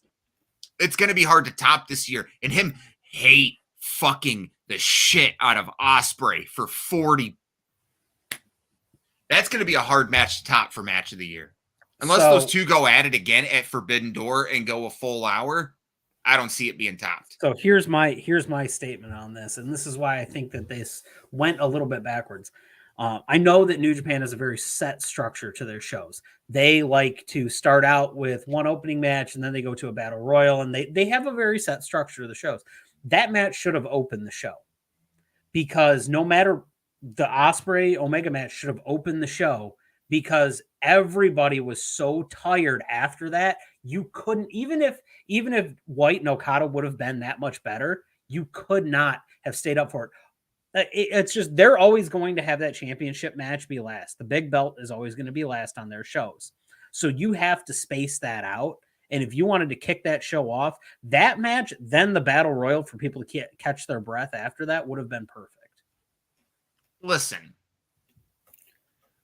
C: It's going to be hard to top this year. And him hate fucking the shit out of Ospreay for 40. That's going to be a hard match to top for match of the year. Unless those two go at it again at Forbidden Door and go a full hour, I don't see it being topped.
D: So here's my statement on this, and this is why I think that this went a little bit backwards. I know that New Japan has a very set structure to their shows. They like to start out with one opening match, and then they go to a battle royal, and they have a very set structure to the shows. That match should have opened the show, because no matter the Ospreay Omega match should have opened the show, because everybody was so tired after that. You couldn't, even if White and Okada would have been that much better, you could not have stayed up for it. It's just, they're always going to have that championship match be last. The big belt is always going to be last on their shows. So you have to space that out. And if you wanted to kick that show off, that match, then the battle royal for people to catch their breath after that would have been perfect.
C: Listen,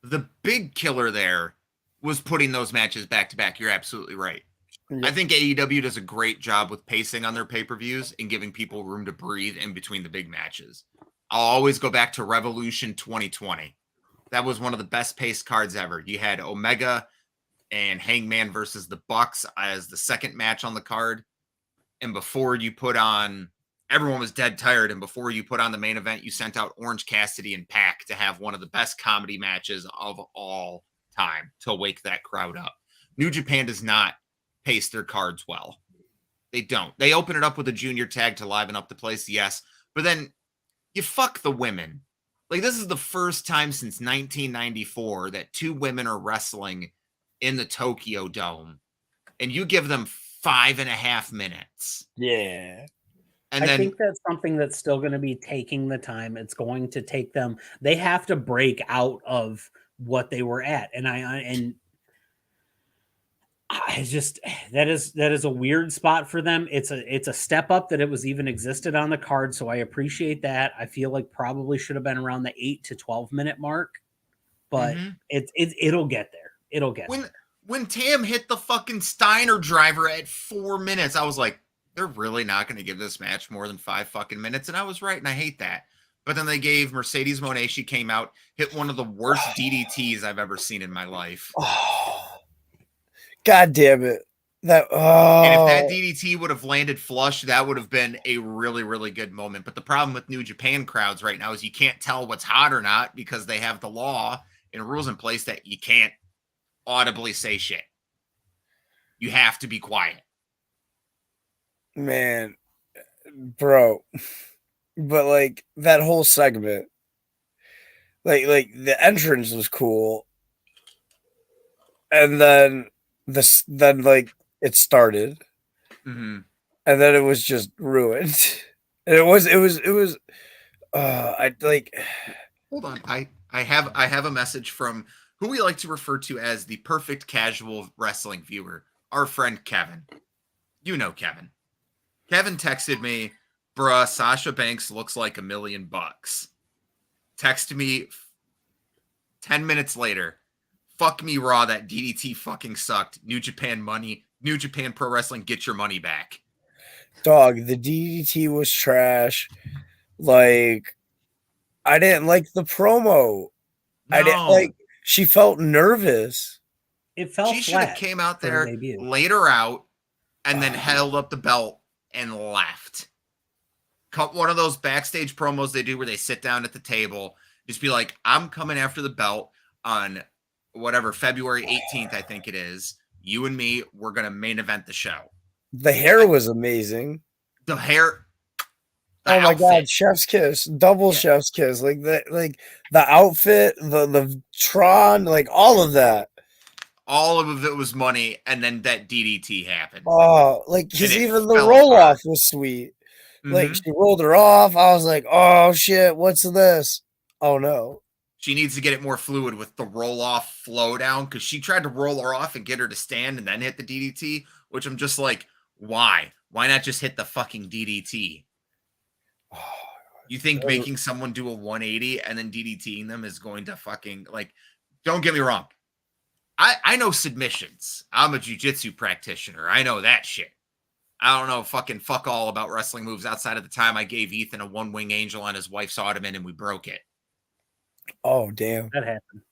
C: the big killer there was putting those matches back to back. You're absolutely right. Yeah. I think AEW does a great job with pacing on their pay-per-views and giving people room to breathe in between the big matches. I'll always go back to Revolution 2020. That was one of the best paced cards ever. You had Omega and Hangman versus the Bucks as the second match on the card. And before you put on, everyone was dead tired. And before you put on the main event, you sent out Orange Cassidy and Pac to have one of the best comedy matches of all time to wake that crowd up. New Japan does not pace their cards well. They don't. They open it up with a junior tag to liven up the place, yes. But then you fuck the women. Like, this is the first time since 1994 that two women are wrestling in the Tokyo Dome, and you give them 5.5 minutes.
E: Yeah.
C: And
D: I think that's something that's still going to be taking the time. It's going to take them. They have to break out of what they were at. And that is a weird spot for them. It's a step up that it was even existed on the card, so I appreciate that. I feel like probably should have been around the 8 to 12 minute mark, but it'll get there. It'll get there.
C: When Tam hit the fucking Steiner driver at 4 minutes, I was like, they're really not going to give this match more than 5 fucking minutes, and I was right, and I hate that. But then they gave Mercedes Moné. She came out, hit one of the worst DDTs I've ever seen in my life.
E: God damn it.
C: And if that DDT would have landed flush, that would have been a really, really good moment. But the problem with New Japan crowds right now is you can't tell what's hot or not because they have the law and rules in place that you can't audibly say shit. You have to be quiet.
E: Man, bro. But like that whole segment, like the entrance was cool. And then like it started, and then it was just ruined. And it was. I like.
C: Hold on, I have a message from who we like to refer to as the perfect casual wrestling viewer, our friend Kevin. You know Kevin. Kevin texted me, "Bruh, Sasha Banks looks like $1 million." Text me 10 minutes later. Fuck me raw, that DDT fucking sucked. New Japan money, New Japan Pro Wrestling, get your money back.
E: Dog, the DDT was trash. Like, I didn't like the promo. No. I didn't like, she felt nervous.
D: It felt
C: she should have came out there, laid her out, and then held up the belt and left. Cut one of those backstage promos they do where they sit down at the table. Just be like, I'm coming after the belt on whatever, February 18th, I think it is. You and me, we're going to main event the show.
E: The hair was amazing.
C: The hair.
E: Oh my God, chef's kiss, double chef's kiss. Like the outfit, the Tron, like all of that.
C: All of it was money, and then that DDT happened.
E: Oh, like because even the roll off was sweet. Like she rolled her off. I was like, oh shit, what's this? Oh no.
C: She needs to get it more fluid with the roll-off flow down because she tried to roll her off and get her to stand and then hit the DDT, which I'm just like, why? Why not just hit the fucking DDT? You think making someone do a 180 and then DDTing them is going to fucking, like, don't get me wrong. I know submissions. I'm a jiu-jitsu practitioner. I know that shit. I don't know fucking fuck all about wrestling moves outside of the time I gave Ethan a one-wing angel on his wife's ottoman and we broke it.
E: Oh damn,
D: that happened.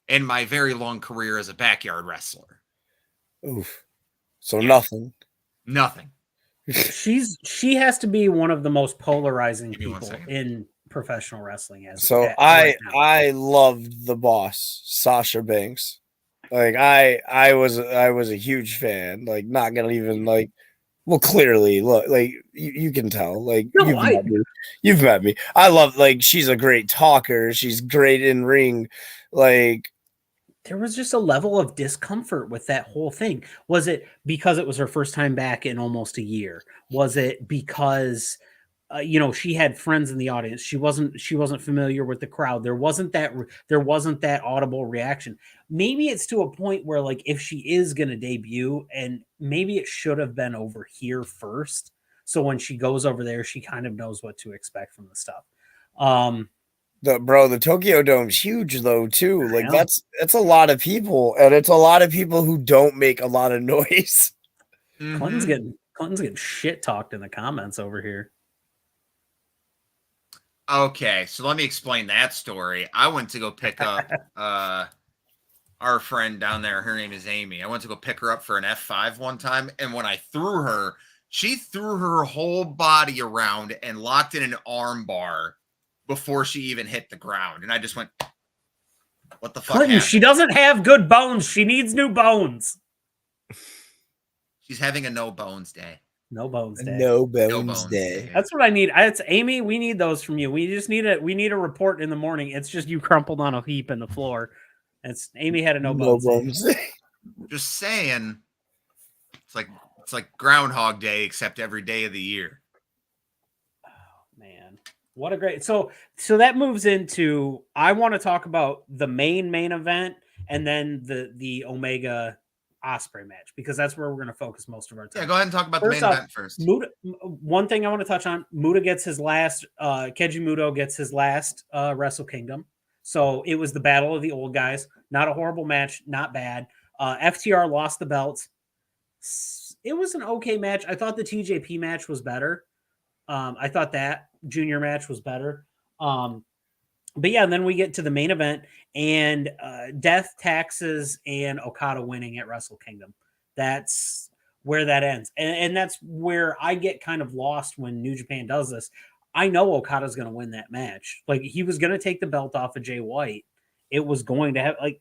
C: And my very long career as a backyard wrestler.
E: Oof. So nothing.
D: She has to be one of the most polarizing people in professional wrestling.
E: I loved the boss, Sasha Banks. Like I was a huge fan. Like not gonna even like. Well, clearly, look, like you can tell, like you've met me. I love, like, she's a great talker. She's great in ring. Like,
D: there was just a level of discomfort with that whole thing. Was it because it was her first time back in almost a year? Was it because she had friends in the audience? She wasn't familiar with the crowd. There wasn't that audible reaction. Maybe it's to a point where, like, if she is going to debut, and maybe it should have been over here first. So when she goes over there, she kind of knows what to expect from the stuff.
E: The Tokyo Dome's huge though too. Like that's a lot of people, and it's a lot of people who don't make a lot of noise.
D: Clinton's getting shit talked in the comments over here.
C: Okay, so let me explain that story. I went to go pick up our friend down there. Her name is Amy. I went to go pick her up for an F5 one time, and when I threw her, she threw her whole body around and locked in an arm bar before she even hit the ground. And I just went, what the fuck happened?
D: She doesn't have good bones. She needs new bones.
C: She's having a no bones day.
E: No bones day.
D: That's what I need. It's Amy. We need those from you. We need a report in the morning. It's just you crumpled on a heap in the floor. It's Amy had a no bones day.
C: Just saying. It's like Groundhog Day, except every day of the year.
D: Oh man, what a great. So that moves into, I want to talk about the main event and then the Omega Ospreay match, because that's where we're going to focus most of our time.
C: Yeah, go ahead and talk about the main event first.
D: Muta, one thing I want to touch on, Muta gets his last, Keiji Muto gets his last Wrestle Kingdom. So it was the battle of the old guys. Not a horrible match, not bad. FTR lost the belts. It was an okay match. I thought the TJP match was better. I thought that junior match was better. But yeah, then we get to the main event and Death, Taxes, and Okada winning at Wrestle Kingdom. That's where that ends. And that's where I get kind of lost when New Japan does this. I know Okada's going to win that match. Like, he was going to take the belt off of Jay White. It was going to have, like,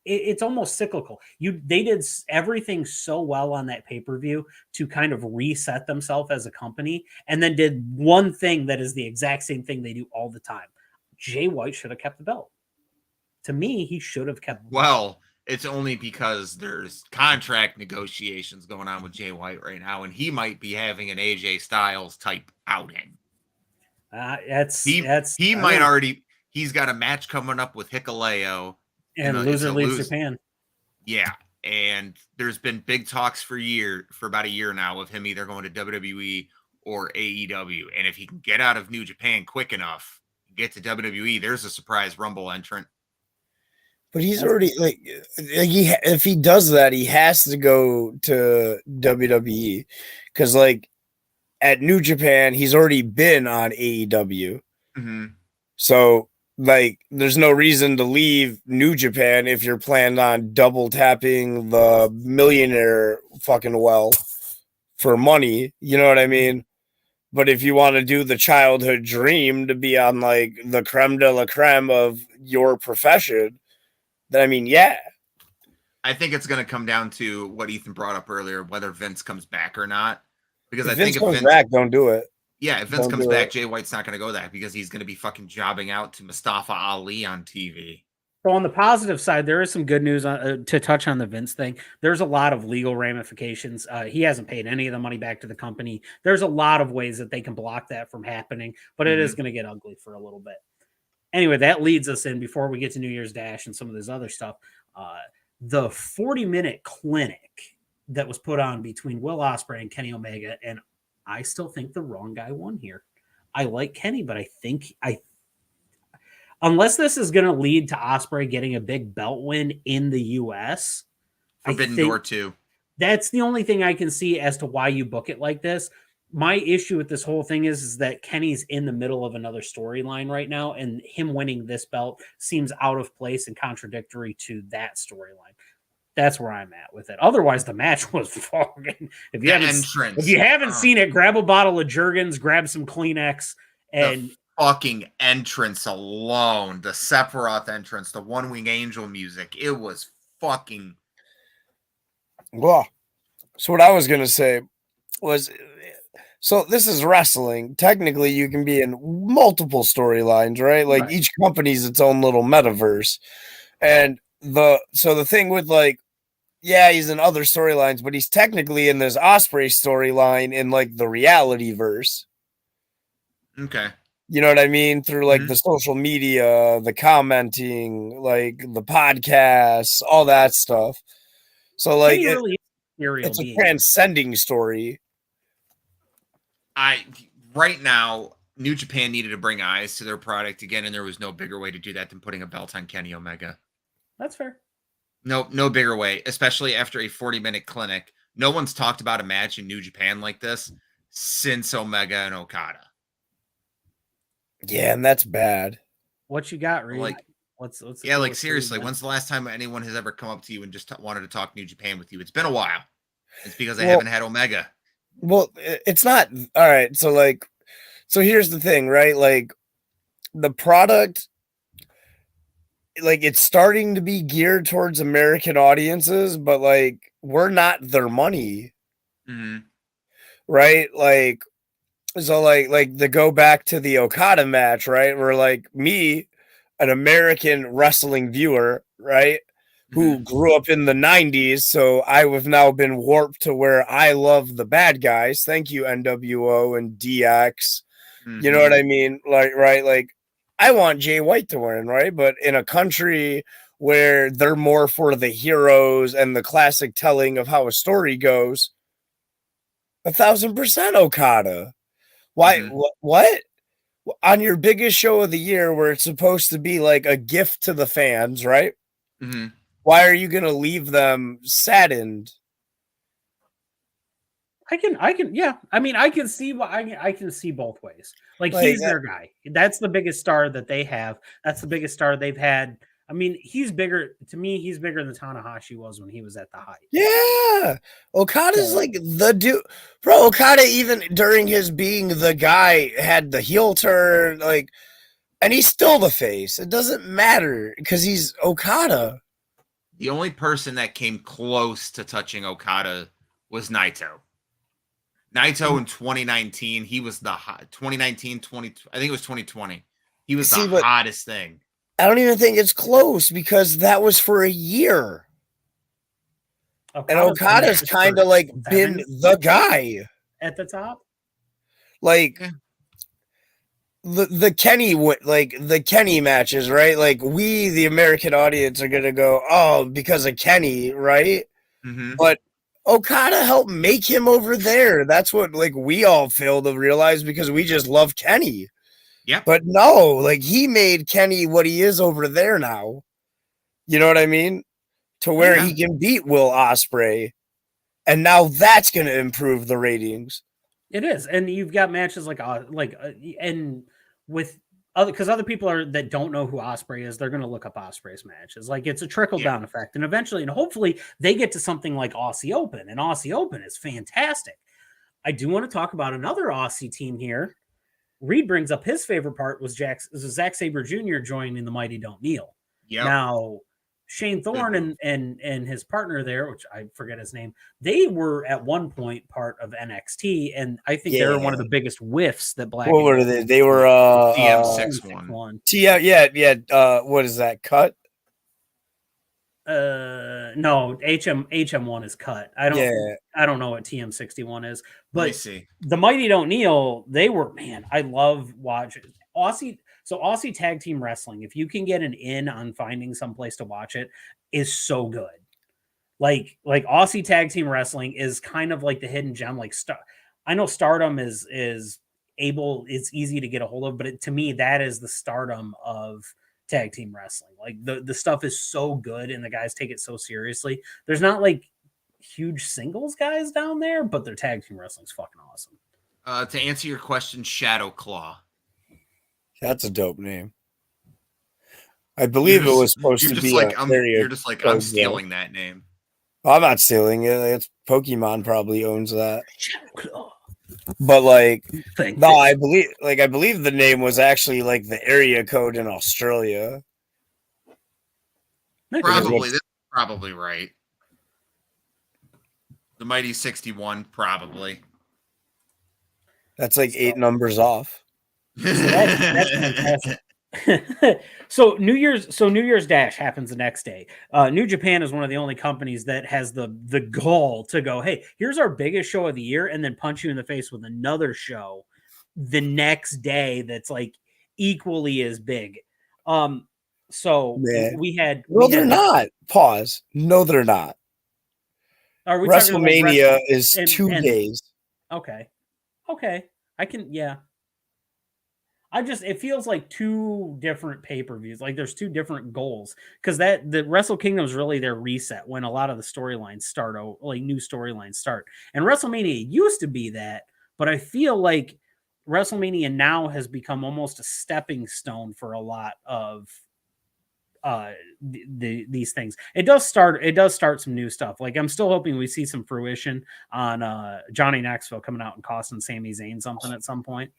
D: it's almost cyclical. They did everything so well on that pay-per-view to kind of reset themselves as a company, and then did one thing that is the exact same thing they do all the time. Jay White should have kept the belt. To me, he should have kept.
C: Well, it's only because there's contract negotiations going on with Jay White right now, and he might be having an AJ Styles type outing. He might already. He's got a match coming up with Hikuleo,
D: and loser leaves Japan.
C: Yeah, and there's been big talks for about a year now of him either going to WWE or AEW, and if he can get out of New Japan quick enough, get to WWE, there's a surprise Rumble entrant.
E: But he's already if he does that, he has to go to WWE, because at New Japan, he's already been on AEW.
C: Mm-hmm.
E: So there's no reason to leave New Japan if you're planned on double tapping the millionaire fucking well for money. You know what I mean? But if you want to do the childhood dream to be on the creme de la creme of your profession, then I mean, yeah.
C: I think it's going to come down to what Ethan brought up earlier, whether Vince comes back or not. Because
E: if Vince comes back, don't do it.
C: Yeah, if Vince comes back, Jay White's not going to go that, because he's going to be fucking jobbing out to Mustafa Ali on TV.
D: So on the positive side, there is some good news to touch on the Vince thing. There's a lot of legal ramifications. He hasn't paid any of the money back to the company. There's a lot of ways that they can block that from happening, but it is going to get ugly for a little bit. Anyway, that leads us in, before we get to New Year's Dash and some of this other stuff, the 40-minute clinic that was put on between Will Ospreay and Kenny Omega, and I still think the wrong guy won here. I like Kenny, but I think unless this is going to lead to Ospreay getting a big belt win in the U.S.,
C: Forbidden Door 2.
D: That's the only thing I can see as to why you book it like this. My issue with this whole thing is that Kenny's in the middle of another storyline right now, and him winning this belt seems out of place and contradictory to that storyline. That's where I'm at with it. Otherwise, the match was fucking. If you haven't seen it, grab a bottle of Jergens, grab some Kleenex, and
C: the fucking entrance alone, the Sephiroth entrance, the One Wing Angel music, it was fucking.
E: Well, so what I was gonna say was, so this is wrestling. Technically, you can be in multiple storylines, right? Right. Each company's its own little metaverse, and the thing with yeah, he's in other storylines, but he's technically in this Ospreay storyline in the reality verse.
C: Okay.
E: You know what I mean? Through the social media, the commenting, the podcasts, all that stuff. So it's a transcending story.
C: Right now, New Japan needed to bring eyes to their product again, and there was no bigger way to do that than putting a belt on Kenny Omega.
D: That's fair.
C: No bigger way, especially after a 40-minute clinic. No one's talked about a match in New Japan like this since Omega and Okada.
E: Yeah, and that's bad.
D: What you got, Reed?
C: Seriously, when's the last time anyone has ever come up to you and just wanted to talk New Japan with you? It's been a while. It's because they haven't had Omega.
E: Well, it's not. All right, so here's the thing, right? The product, it's starting to be geared towards American audiences, but we're not their money.
C: Mm-hmm.
E: Right? So to go back to the Okada match, right? Where me, an American wrestling viewer, right? Who grew up in the 90s, so I have now been warped to where I love the bad guys. Thank you, NWO and DX. You know what I mean? Right? I want Jay White to win, right? But in a country where they're more for the heroes and the classic telling of how a story goes, 1,000% Okada. Why? What? On your biggest show of the year, where it's supposed to be like a gift to the fans, right?
C: Mm-hmm.
E: Why are you going to leave them saddened?
D: I can, yeah. I mean, I can see I can see both ways. Like he's their guy. That's the biggest star that they have. That's the biggest star they've had. I mean, he's bigger to me. He's bigger than Tanahashi was when he was at the height.
E: Yeah, Okada's like the dude, bro. Okada, even during his being the guy, had the heel turn, like, and he's still the face. It doesn't matter because he's Okada.
C: The only person that came close to touching Okada was Naito. Naito in 2019, he was the hot 2019, 20, I think it was 2020. He was the hottest thing.
E: I don't even think it's close because that was for a year. And Okada's kind of like been the guy
D: at the top.
E: Like the Kenny, like the Kenny matches, right? Like we, the American audience, are gonna go, oh, because of Kenny, right?
C: Mm-hmm.
E: But Okada helped make him over there. That's what like we all fail to realize because we just love Kenny.
C: Yeah.
E: But no, like he made Kenny what he is over there now. You know what I mean? To where he can beat Will Ospreay. And now that's going to improve the ratings.
D: It is. And you've got matches and with other, because other people that don't know who Ospreay is, they're going to look up Ospreay's matches. Like it's a trickle down effect. And eventually, and hopefully they get to something like Aussie Open, and Aussie Open is fantastic. I do want to talk about another Aussie team here. Reed brings up his favorite part was Zack Sabre Jr. joining the Mighty Don't Kneel.
C: Yeah.
D: Now, Shane Thorne and his partner there, which I forget his name, they were at one point part of NXT, and I think they were one of the biggest whiffs that Black.
E: What were they? They were
C: TM61.
E: Yeah. What is that? Cut?
D: No, HM1 is cut. I don't know what TM61 is, but the Mighty Don't Kneel, they were, man, I love watching Aussie. So Aussie Tag Team Wrestling, if you can get an in on finding some place to watch it, is so good. Like Aussie Tag Team Wrestling is kind of like the hidden gem. Like I know Stardom is it's easy to get a hold of, but to me that is the Stardom of tag team wrestling. Like the stuff is so good and the guys take it so seriously. There's not like huge singles guys down there, but their tag team wrestling is fucking awesome.
C: To answer your question, Shadow Claw.
E: That's a dope name. I believe it was supposed to be
C: like I'm stealing that name.
E: I'm not stealing it. It's Pokemon probably owns that. Shadow Claw. But I believe the name was actually like the area code in Australia.
C: Probably, that's probably right. The Mighty 61, probably.
E: That's like 8 numbers off.
D: So that's fantastic. So New Year's Dash happens the next day. New Japan is one of the only companies that has the gall to go, hey, here's our biggest show of the year, and then punch you in the face with another show the next day that's like equally as big. So
E: they're not. Pause. No, they're not.
D: Are we
E: WrestleMania is 2 days.
D: Okay. I can, yeah. It feels like 2 different pay-per-views. Like there's 2 different goals, because the Wrestle Kingdom is really their reset when a lot of the storylines start, like new storylines start. And WrestleMania used to be that, but I feel like WrestleMania now has become almost a stepping stone for a lot of these things. It does start some new stuff. Like I'm still hoping we see some fruition on Johnny Knoxville coming out and costing Sami Zayn something at some point.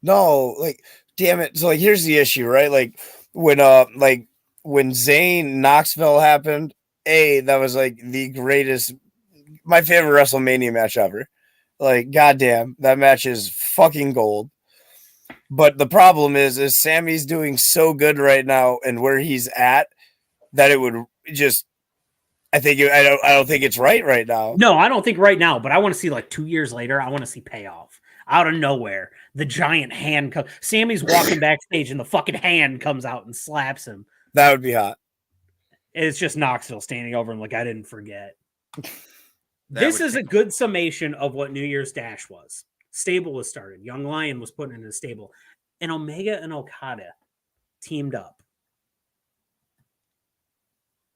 E: No, like, damn it. So, like, here's the issue, right? Like, when Zayn Knoxville happened, that was like the greatest, my favorite WrestleMania match ever. Like, goddamn, that match is fucking gold. But the problem is Sammy's doing so good right now and where he's at that it would just, I don't think it's right now.
D: No, I don't think right now, but I want to see like 2 years later, I want to see payoff. Out of nowhere, the giant hand Sammy's walking backstage and the fucking hand comes out and slaps him.
E: That would be hot.
D: It's just Knoxville standing over him like, I didn't forget. This is a good summation of what New Year's Dash was. Stable was started. Young Lion was put in a stable. And Omega and Okada teamed up.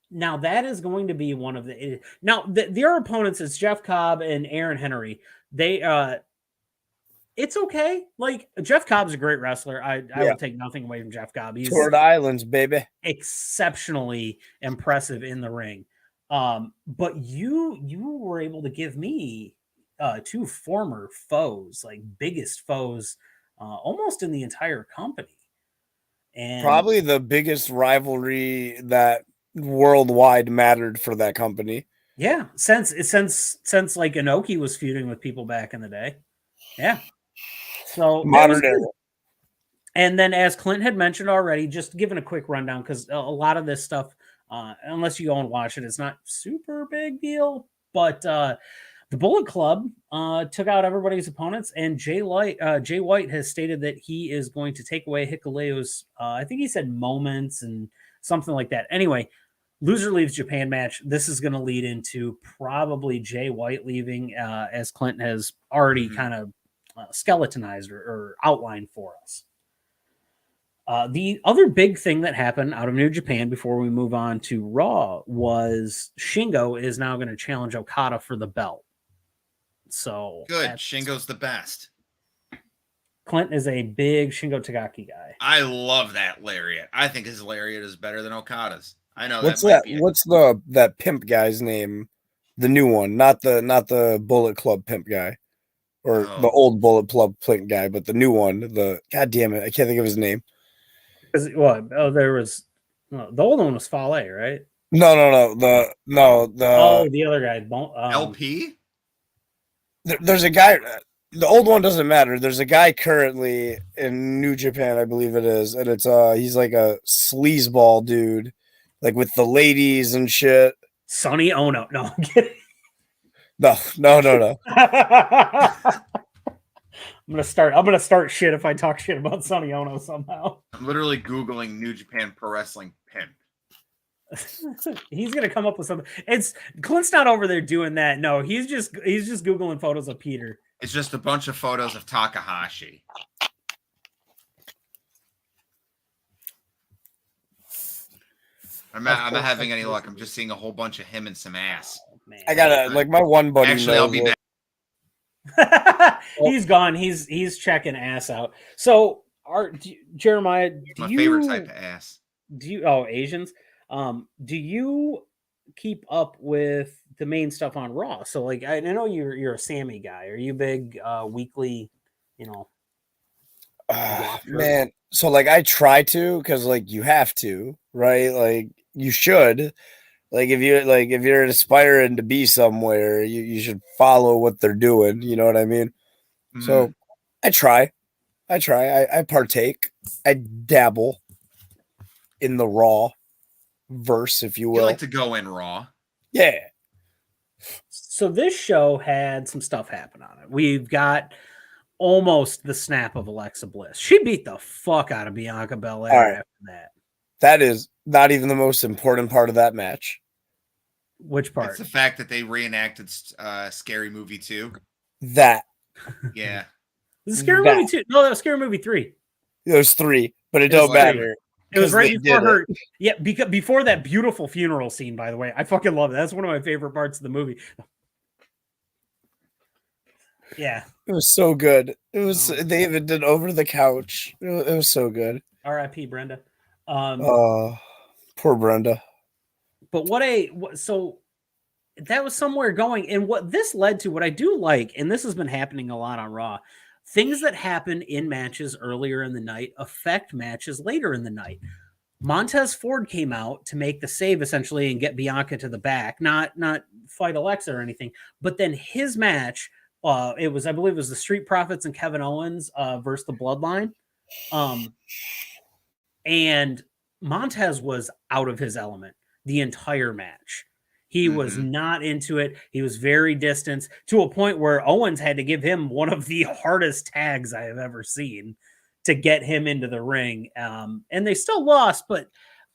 D: Now, that is going to be one of the... Now, their opponents is Jeff Cobb and Aaron Henry. They... It's okay. Like, Jeff Cobb's a great wrestler. I will take nothing away from Jeff Cobb. He's
E: Toward Islands, baby.
D: Exceptionally impressive in the ring. But you were able to give me two former foes, like biggest foes, almost in the entire company. And
E: probably the biggest rivalry that worldwide mattered for that company.
D: Yeah, since like Inoki was feuding with people back in the day. Yeah. So
E: modern era.
D: And then, as Clint had mentioned already, just giving a quick rundown, because a lot of this stuff, unless you go and watch it, it's not super big deal. But the Bullet Club took out everybody's opponents, and Jay White has stated that he is going to take away Hikuleo's, I think he said moments and something like that. Anyway, loser leaves Japan match. This is going to lead into probably Jay White leaving, as Clint has already kind of skeletonized or outlined for us. The other big thing that happened out of New Japan before we move on to Raw was Shingo is now going to challenge Okada for the belt. So
C: good. Shingo's the best.
D: Clint is a big Shingo Takagi guy.
C: I love that lariat. I think his lariat is better than Okada's. I know
E: what's that pimp guy's name? The new one, not the Bullet Club pimp guy. Or the old Bullet Club pimp guy, but the new one, God damn it, I can't think of his name.
D: What? Oh, there was the old one was Fale, right?
E: No. The
D: other guy,
C: LP.
E: There's a guy. The old one doesn't matter. There's a guy currently in New Japan, I believe it is, and it's he's like a sleazeball dude, like with the ladies and shit.
D: Sonny Ono. No, I'm kidding.
E: No.
D: I'm gonna start shit if I talk shit about Sonny Ono somehow.
C: I'm literally Googling New Japan Pro Wrestling pimp.
D: He's gonna come up with something. Clint's not over there doing that. No, he's just Googling photos of Peter.
C: It's just a bunch of photos of Takahashi. I'm not having any luck. I'm just seeing a whole bunch of him and some ass.
D: Man.
E: I gotta my one buddy.
C: Actually, I'll be back.
D: He's gone. He's checking ass out. So, Jeremiah,
C: my favorite type of ass.
D: Asians? Do you keep up with the main stuff on Raw? So, like, I know you're a Sammy guy. Are you big weekly?
E: Man, so like I try to, because like you have to, right? Like you should. Like if you're aspiring to be somewhere, you should follow what they're doing. You know what I mean? Mm-hmm. So I try. I partake. I dabble in the Raw verse, if you will.
C: You like to go in Raw.
E: Yeah.
D: So this show had some stuff happen on it. We've got almost the snap of Alexa Bliss. She beat the fuck out of Bianca Belair after that.
E: That is not even the most important part of that match.
D: Which part?
C: It's the fact that they reenacted Scary Movie 2.
E: That.
C: Yeah.
D: Scary Movie 2. No, that was Scary Movie 3.
E: It was 3, but it don't matter.
D: It was right before her. Yeah, before that beautiful funeral scene, by the way. I fucking love it. That's one of my favorite parts of the movie. Yeah.
E: It was so good. It was. They even did Over the Couch. It was so good.
D: R.I.P. Brenda.
E: Poor Brenda.
D: But so that was somewhere going. And what this led to, what I do like, and this has been happening a lot on Raw, things that happen in matches earlier in the night affect matches later in the night. Montez Ford came out to make the save essentially and get Bianca to the back, not fight Alexa or anything. But then his match, I believe it was the Street Profits and Kevin Owens versus the Bloodline. And Montez was out of his element the entire match. He was not into it. He was very distant to a point where Owens had to give him one of the hardest tags I have ever seen to get him into the ring. And they still lost, but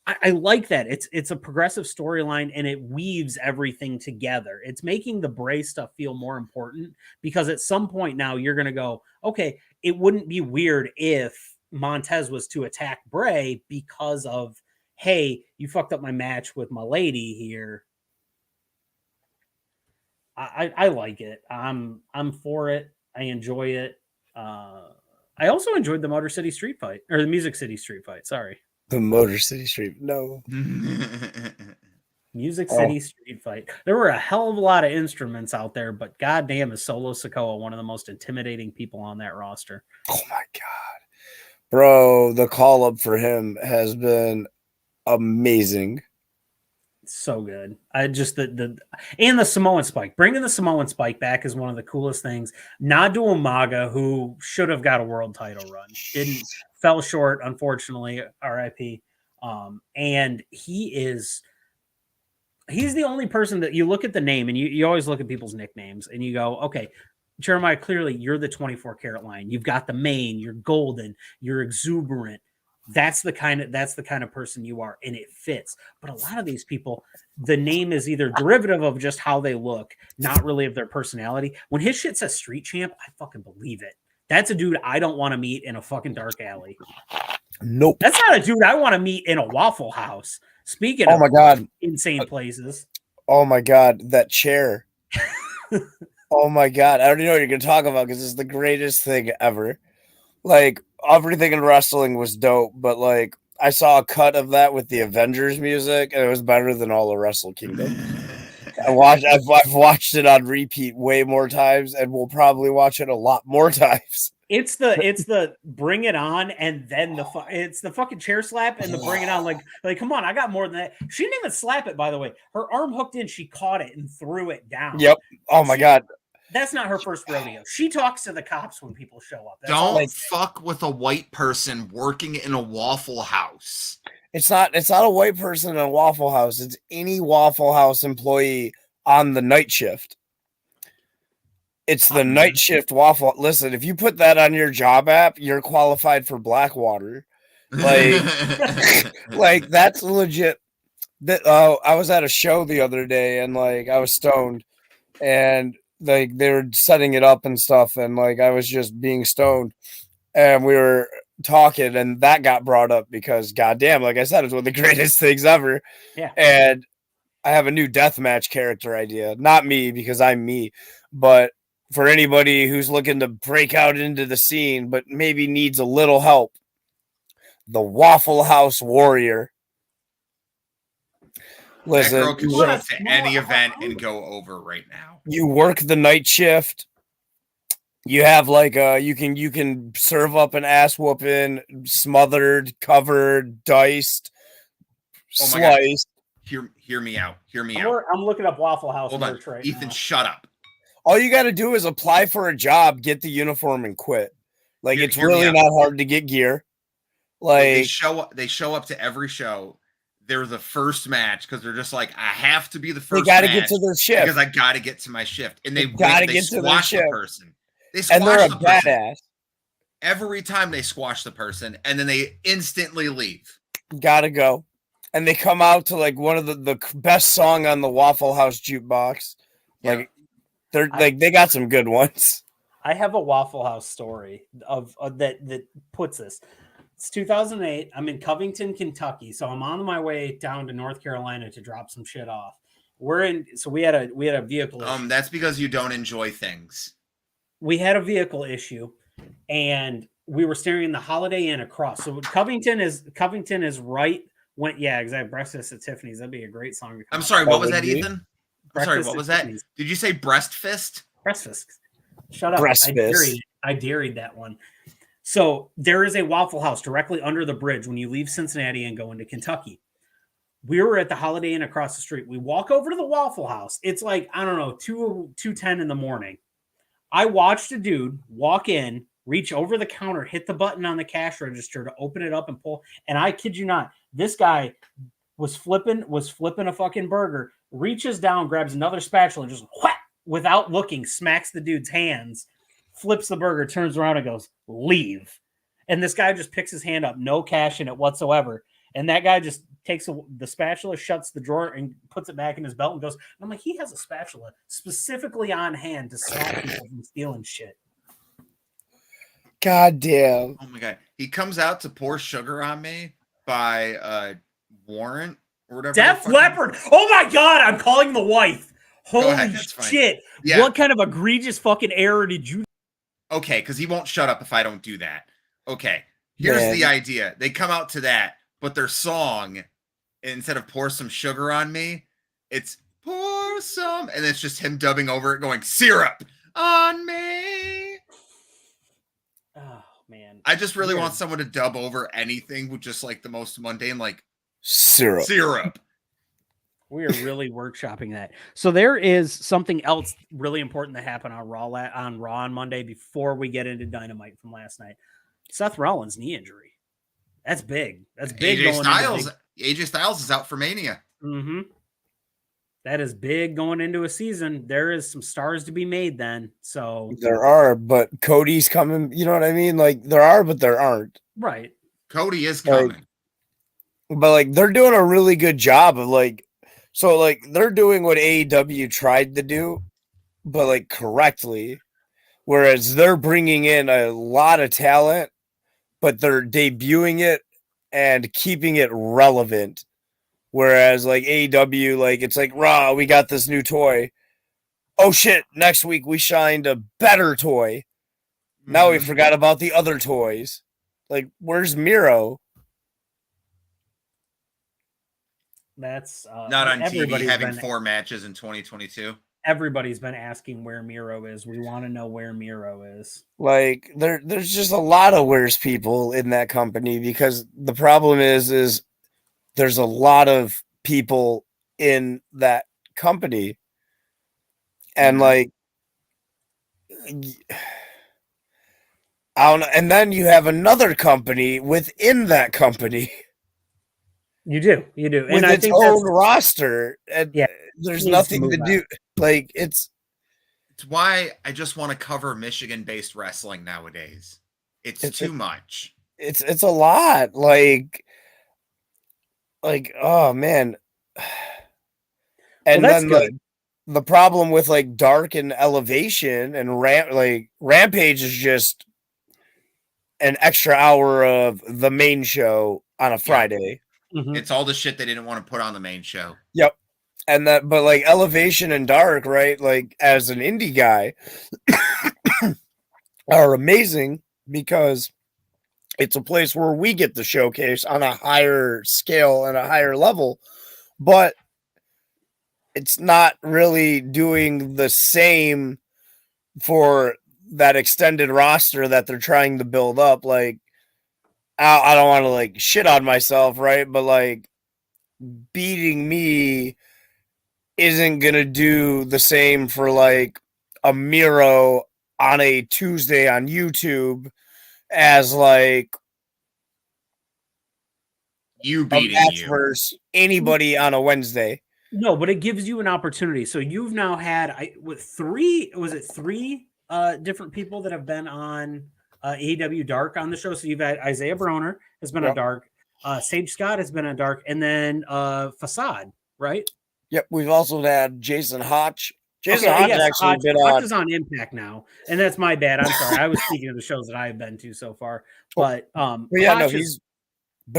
D: I like that. It's a progressive storyline and it weaves everything together. It's making the Bray stuff feel more important because at some point now you're going to go, okay, it wouldn't be weird if Montez was to attack Bray because of, hey, you fucked up my match with my lady here. I like it. I'm for it. I enjoy it. I also enjoyed the Motor City Street Fight or the Music City Street Fight. Sorry.
E: The Motor City Street. No.
D: Music City Street Fight. There were a hell of a lot of instruments out there, but goddamn is Solo Sikoa one of the most intimidating people on that roster.
E: Oh my God. Bro, the call up for him has been amazing.
D: So good. I just the Samoan Spike. Bringing the Samoan Spike back is one of the coolest things. Nod to Umaga, who should have got a world title run. Didn't, fell short, unfortunately, RIP. And he's the only person that you look at the name and you always look at people's nicknames and you go, okay, Jeremiah, clearly you're the 24 karat line. You've got the mane, you're golden, you're exuberant. That's the kind of person you are, and it fits. But a lot of these people, the name is either derivative of just how they look, not really of their personality. When his shit says Street Champ, I fucking believe it. That's a dude I don't want to meet in a fucking dark alley.
E: Nope.
D: That's not a dude I want to meet in a Waffle House. Speaking
E: of
D: my God, insane places.
E: Oh my God, that chair. Oh my God. I don't even know what you're going to talk about because it's the greatest thing ever. Like, everything in wrestling was dope, but like I saw a cut of that with the Avengers music and it was better than all of Wrestle Kingdom. I've watched it on repeat way more times and we'll probably watch it a lot more times.
D: It's the bring it on and then it's the fucking chair slap and the bring it on. Like come on, I got more than that. She didn't even slap it, by the way. Her arm hooked in, she caught it and threw it down.
E: Yep. Oh my God.
D: That's not her first rodeo. She talks to the cops when people show up.
C: Don't fuck with a white person working in a Waffle House.
E: It's not a white person in a Waffle House. It's any Waffle House employee on the night shift. It's the night shift Waffle. Listen, if you put that on your job app, you're qualified for Blackwater. Like, like that's legit. I was at a show the other day and like I was stoned and like they were setting it up and stuff and like I was just being stoned and we were talking and that got brought up because goddamn, like I said, it's one of the greatest things ever.
D: Yeah.
E: And I have a new deathmatch character idea. Not me because I'm me, but for anybody who's looking to break out into the scene but maybe needs a little help. The Waffle House Warrior. Listen,
C: that girl can show up to any event and go over right now.
E: You work the night shift. You have like you can serve up an ass whooping, smothered, covered, diced, sliced.
C: Hear me out. Hear me out.
D: I'm looking up Waffle House.
C: Hold on,
D: right
C: Ethan.
D: now.
C: Shut up.
E: All you got to do is apply for a job, get the uniform, and quit. Like it's really not hard to get gear. Like
C: they show up to every show. They're the first match because they're just like, I have to be the first.
E: They got to get to their shift
C: because I got to get to my shift, and they
E: got to get to their shift.
C: The person. They squash
E: and they're a
C: the
E: badass.
C: Person. Every time they squash the person, and then they instantly leave.
E: Gotta go, and they come out to like one of the best song on the Waffle House jukebox. Like they got some good ones.
D: I have a Waffle House story of that puts this. It's 2008. I'm in Covington, Kentucky. So I'm on my way down to North Carolina to drop some shit off. We had a vehicle issue.
C: That's because you don't enjoy things.
D: We had a vehicle issue and we were staring in the Holiday Inn across. So Covington is right when exactly. Breakfast at Tiffany's. That'd be a great song.
C: I'm sorry, what was that, Ethan? I'm sorry, what was that? Did you say breast fist?
D: Breast fist. Shut up.
E: Breast fist.
D: I daried that one. So there is a Waffle House directly under the bridge when you leave Cincinnati and go into Kentucky. We were at the Holiday Inn across the street. We walk over to the Waffle House. It's like, I don't know, 2:10 in the morning. I watched a dude walk in, reach over the counter, hit the button on the cash register to open it up and pull. And I kid you not, this guy was flipping a fucking burger, reaches down, grabs another spatula, and just whack, without looking, smacks the dude's hands, flips the burger, turns around and goes, leave. And this guy just picks his hand up, no cash in it whatsoever. And that guy just takes the spatula, shuts the drawer, and puts it back in his belt and goes. And I'm like, he has a spatula specifically on hand to stop people from stealing shit.
E: God damn.
C: Oh my God. He comes out to pour sugar on me by Warrant or whatever.
D: Def Leppard. Oh my God. I'm calling the wife. Holy shit.
C: Yeah.
F: What kind of egregious fucking error did you?
C: Okay, because he won't shut up if I don't do that. Okay. Here's the idea. They come out to that, but their song, instead of pour some sugar on me, it's pour some, and it's just him dubbing over it going, syrup on me.
D: Oh, man.
C: I just really want someone to dub over anything with just like the most mundane, like
E: syrup.
D: We are really workshopping that. So there is something else really important that happened on Raw on Monday before we get into Dynamite from last night. Seth Rollins' knee injury. That's big. That's big.
C: AJ Styles is out for Mania.
D: Mm-hmm. That is big going into a season. There is some stars to be made then. So
E: there are, but Cody's coming. You know what I mean? Like there are, but there aren't.
D: Right.
C: Cody is coming.
E: But like they're doing a really good job of like, so like they're doing what AEW tried to do, but like correctly. Whereas they're bringing in a lot of talent, but they're debuting it and keeping it relevant. Whereas like AEW, like it's like, Raw, we got this new toy. Oh shit, next week we shined a better toy. Now we forgot about the other toys. Like, where's Miro?
D: That's
C: not on TV having 4 matches in 2022.
D: Everybody's been asking where Miro is. We want to know where Miro is.
E: Like there's just a lot of where's people in that company because the problem is there's a lot of people in that company. And like I don't know, and then you have another company within that company.
D: You do.
E: With
D: and
E: its own roster. And there's nothing to do. Like it's
C: why I just want to cover Michigan-based wrestling nowadays. It's too much.
E: It's a lot. Like oh man. And then like the problem with like Dark and Elevation and Rampage is just an extra hour of the main show on a Friday.
C: Mm-hmm. It's all the shit they didn't want to put on the main show.
E: Yep. And that, but like Elevation and Dark, right? Like as an indie guy, are amazing because it's a place where we get the showcase on a higher scale and a higher level, but it's not really doing the same for that extended roster that they're trying to build up. Like, I don't want to like shit on myself, right? But like beating me isn't going to do the same for like a Miro on a Tuesday on YouTube as like
C: you beating you
E: versus anybody on a Wednesday.
D: No, but it gives you an opportunity. So you've now had three different people that have been on AEW Dark on the show. So you've had Isaiah Broner has been on Dark, Sage Scott has been on Dark, and then Facade, right?
E: Yep, we've also had Jason Hotch. Jason Hotch actually been
D: Hotch
E: on.
D: is on Impact now, and that's my bad. I'm sorry. I was speaking of the shows that I have been to so far, but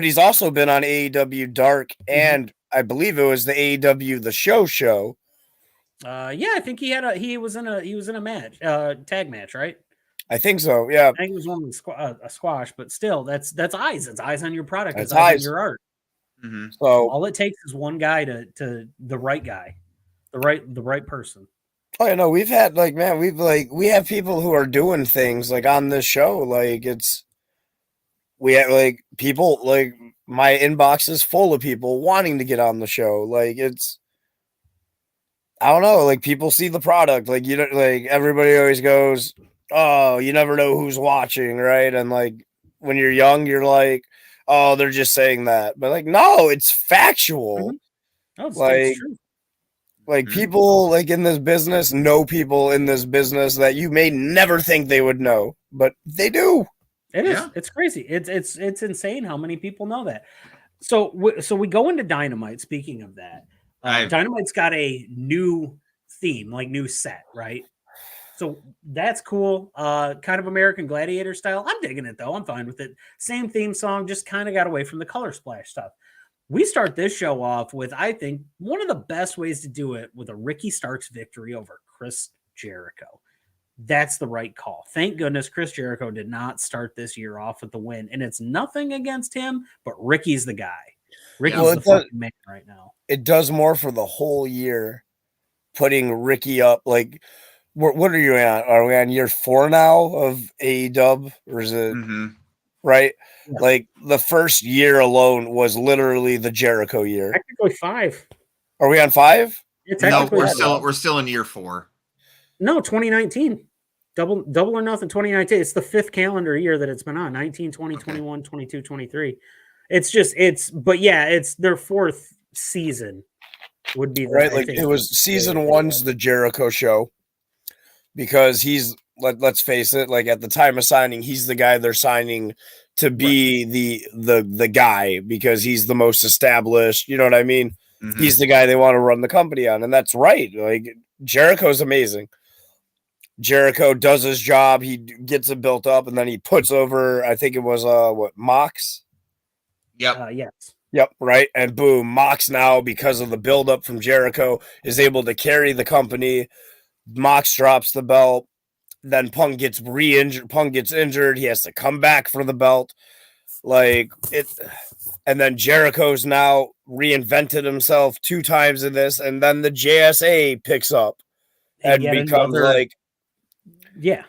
E: he's also been on AEW Dark, and I believe it was the AEW The Show.
D: I think he was in a match, tag match, right?
E: I think so. Yeah,
D: I think it was only a squash, but still, that's eyes. It's eyes on your product.
E: It's
D: eyes on your art.
C: Mm-hmm.
E: So
D: all it takes is one guy to the right guy, the right person.
E: Oh, you know, we've had we have people who are doing things like on this show. Like we have like people like my inbox is full of people wanting to get on the show. Like I don't know, like people see the product. Like you know, like everybody always goes, "Oh, you never know who's watching," right? And like when you're young, you're like, "Oh, they're just saying that," but like no, it's factual.
D: Mm-hmm. It's true.
E: Like people like in this business know people in this business that you may never think they would know, but they do.
D: It is. It's crazy. It's insane how many people know that. So we go into Dynamite. Speaking of that, Dynamite's got a new theme, like new set, right? So that's cool. Kind of American Gladiator style. I'm digging it though. I'm fine with it. Same theme song, just kind of got away from the color splash stuff. We start this show off with, I think, one of the best ways to do it with a Ricky Starks victory over Chris Jericho. That's the right call. Thank goodness Chris Jericho did not start this year off with the win. And it's nothing against him, but Ricky's the guy. Ricky's the fucking man right now.
E: It does more for the whole year, putting Ricky up. Like, what are you on? Are we on year 4 now of AEW? Or is it right? Yeah. Like, the first year alone was literally the Jericho year.
D: Technically 5.
E: Are we on 5?
C: No, we're still in year 4.
D: No, 2019. Double or nothing 2019. It's the 5th calendar year that it's been on. 19, 20, 21, 22, 23. But yeah, it's their 4th season would be
E: right. Like it was season 1's the Jericho show, because he's let's face it, like at the time of signing, he's the guy they're signing to be the guy, because he's the most established, you know what I mean? Mm-hmm. He's the guy they want to run the company on, and that's right. Like Jericho's amazing. Jericho does his job, he gets it built up, and then he puts over, I think it was Mox.
C: Yep.
D: Yes.
E: Yep. Right. And boom, Mox now, because of the buildup from Jericho, is able to carry the company. Mox drops the belt. Then Punk gets re-injured. Punk gets injured. He has to come back for the belt. Like it. And then Jericho's now reinvented himself 2 times in this. And then the JSA picks up and becomes like,
D: yeah,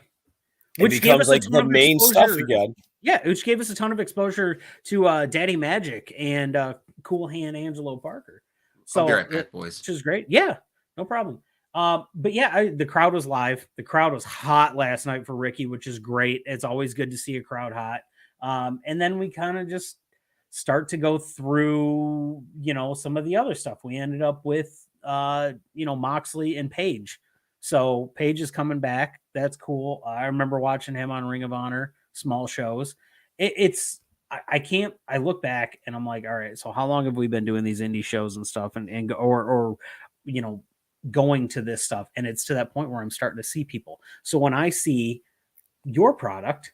E: which becomes like the main stuff again.
D: Yeah, which gave us a ton of exposure to Daddy Magic and Cool Hand Angelo Parker. So,
C: I'll be right back, boys.
D: Which is great. Yeah, no problem. But yeah, the crowd was live. The crowd was hot last night for Ricky, which is great. It's always good to see a crowd hot. And then we kind of just start to go through, some of the other stuff. We ended up with, Moxley and Paige. So Paige is coming back. That's cool. I remember watching him on Ring of Honor. Small shows. I look back and I'm like, all right, so how long have we been doing these indie shows and stuff or going to this stuff? And it's to that point where I'm starting to see people. So when I see your product,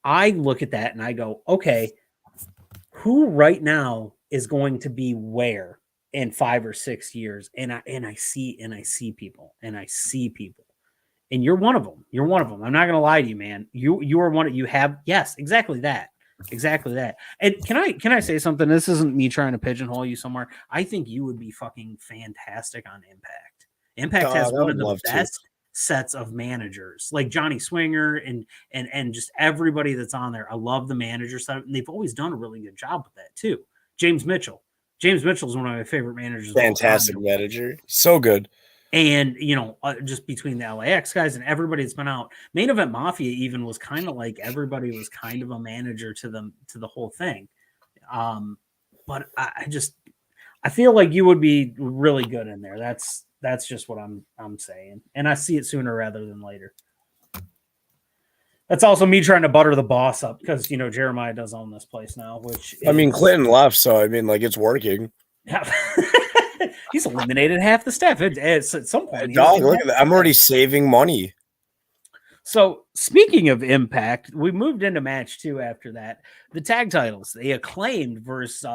D: I look at that and I go, okay, who right now is going to be where in 5 or 6 years? And I see people. And you're one of them. I'm not going to lie to you, man. You are one of you have. Yes, exactly that. And can I say something? This isn't me trying to pigeonhole you somewhere. I think you would be fucking fantastic on Impact. Impact has one of the best sets of managers, like Johnny Swinger and just everybody that's on there. I love the manager setup, and they've always done a really good job with that too. James Mitchell is one of my favorite managers.
E: Fantastic manager. So good.
D: And, just between the LAX guys and everybody that's been out, Main Event Mafia even was kind of like everybody was kind of a manager to the whole thing. But I feel like you would be really good in there. That's just what I'm saying. And I see it sooner rather than later. That's also me trying to butter the boss up because, Jeremiah does own this place now, which
E: Clinton left. So, it's working.
D: Yeah. He's eliminated half the staff at some point.
E: Dog, look at that. I'm already saving money.
D: So speaking of Impact, we moved into match 2 after that. The tag titles, the Acclaimed versus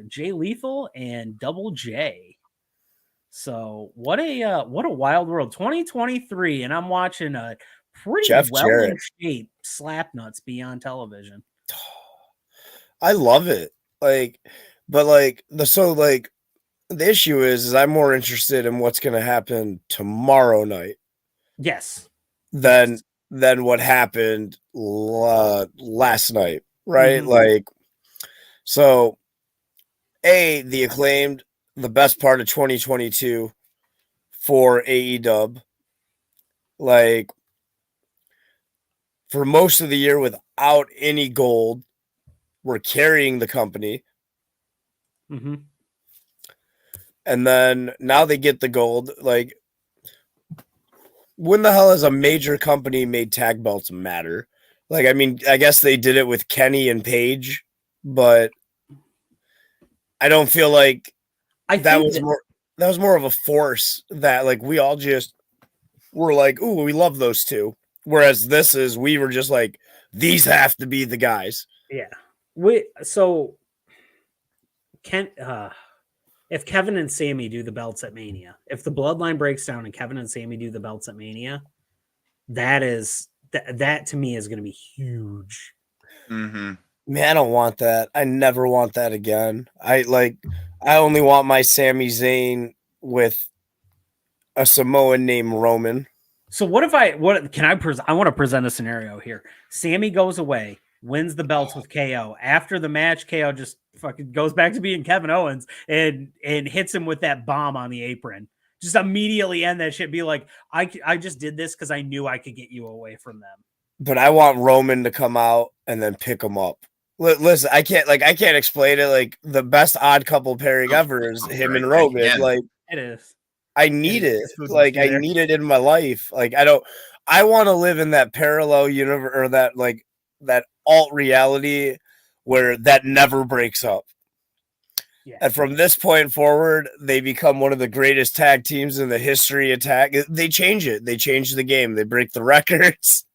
D: Jay Lethal and Double J. So what a wild world. 2023, and I'm watching a pretty well in shape Slapnuts be on television.
E: I love it. The issue is I'm more interested in what's going to happen tomorrow night.
D: Yes.
E: Than what happened last night, right? Mm-hmm. The Acclaimed, the best part of 2022 for AEW. For most of the year without any gold, we're carrying the company.
D: Mm-hmm.
E: And then now they get the gold. When the hell has a major company made tag belts matter? I guess they did it with Kenny and Paige, but I don't feel like that was
D: think
E: more of a force that like we all just were like, ooh, we love those two. Whereas we were just like, these have to be the guys.
D: Yeah. If Kevin and Sammy do the belts at Mania, if the bloodline breaks down and Kevin and Sammy do the belts at Mania, that to me is going to be huge.
C: Mm-hmm.
E: Man, I don't want that. I never want that again. I only want my Sami Zayn with a Samoan named Roman.
D: So I want to present a scenario here. Sammy goes away, wins the belts with KO. After the match, KO just fucking goes back to being Kevin Owens and hits him with that bomb on the apron. Just immediately end that shit. Be like, I just did this because I knew I could get you away from them.
E: But I want Roman to come out and then pick him up. Listen, I can't explain it. Like the best odd couple pairing ever is him and Roman.
C: Yeah.
E: Like
D: it is.
E: I need it. Like I need it in my life. Like I want to live in that parallel universe or that alt reality where that never breaks up.
D: Yeah.
E: And from this point forward, they become one of the greatest tag teams in the history of tag. They change it. They change the game. They break the records.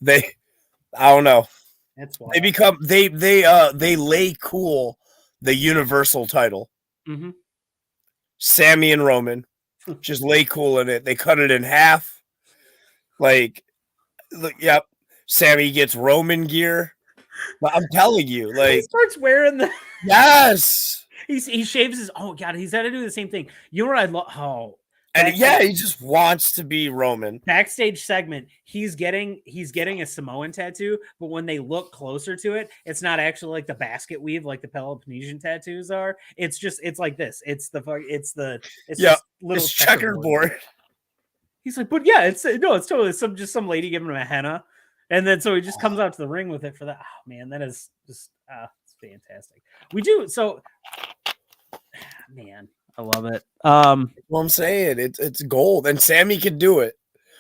E: I don't know.
D: That's why
E: they lay cool the Universal title.
D: Mm-hmm.
E: Sammy and Roman just lay cool in it. They cut it in half. Like, yep. Sammy gets Roman gear. But I'm telling you, like
D: he starts wearing the
E: yes.
D: He shaves his. Oh god, he's got to do the same thing. You know what I love? Oh.
E: And he just wants to be Roman.
D: Backstage segment, he's getting a Samoan tattoo, but when they look closer to it, it's not actually like the basket weave like the Peloponnesian tattoos are. It's like this. It's little
E: checkerboard.
D: He's like, but yeah, it's totally some lady giving him a henna, and then so he just comes out to the ring with it for that. Oh man, that is just it's fantastic. We do so, man. I love it.
E: Well, I'm saying it's gold, and Sammy could do it.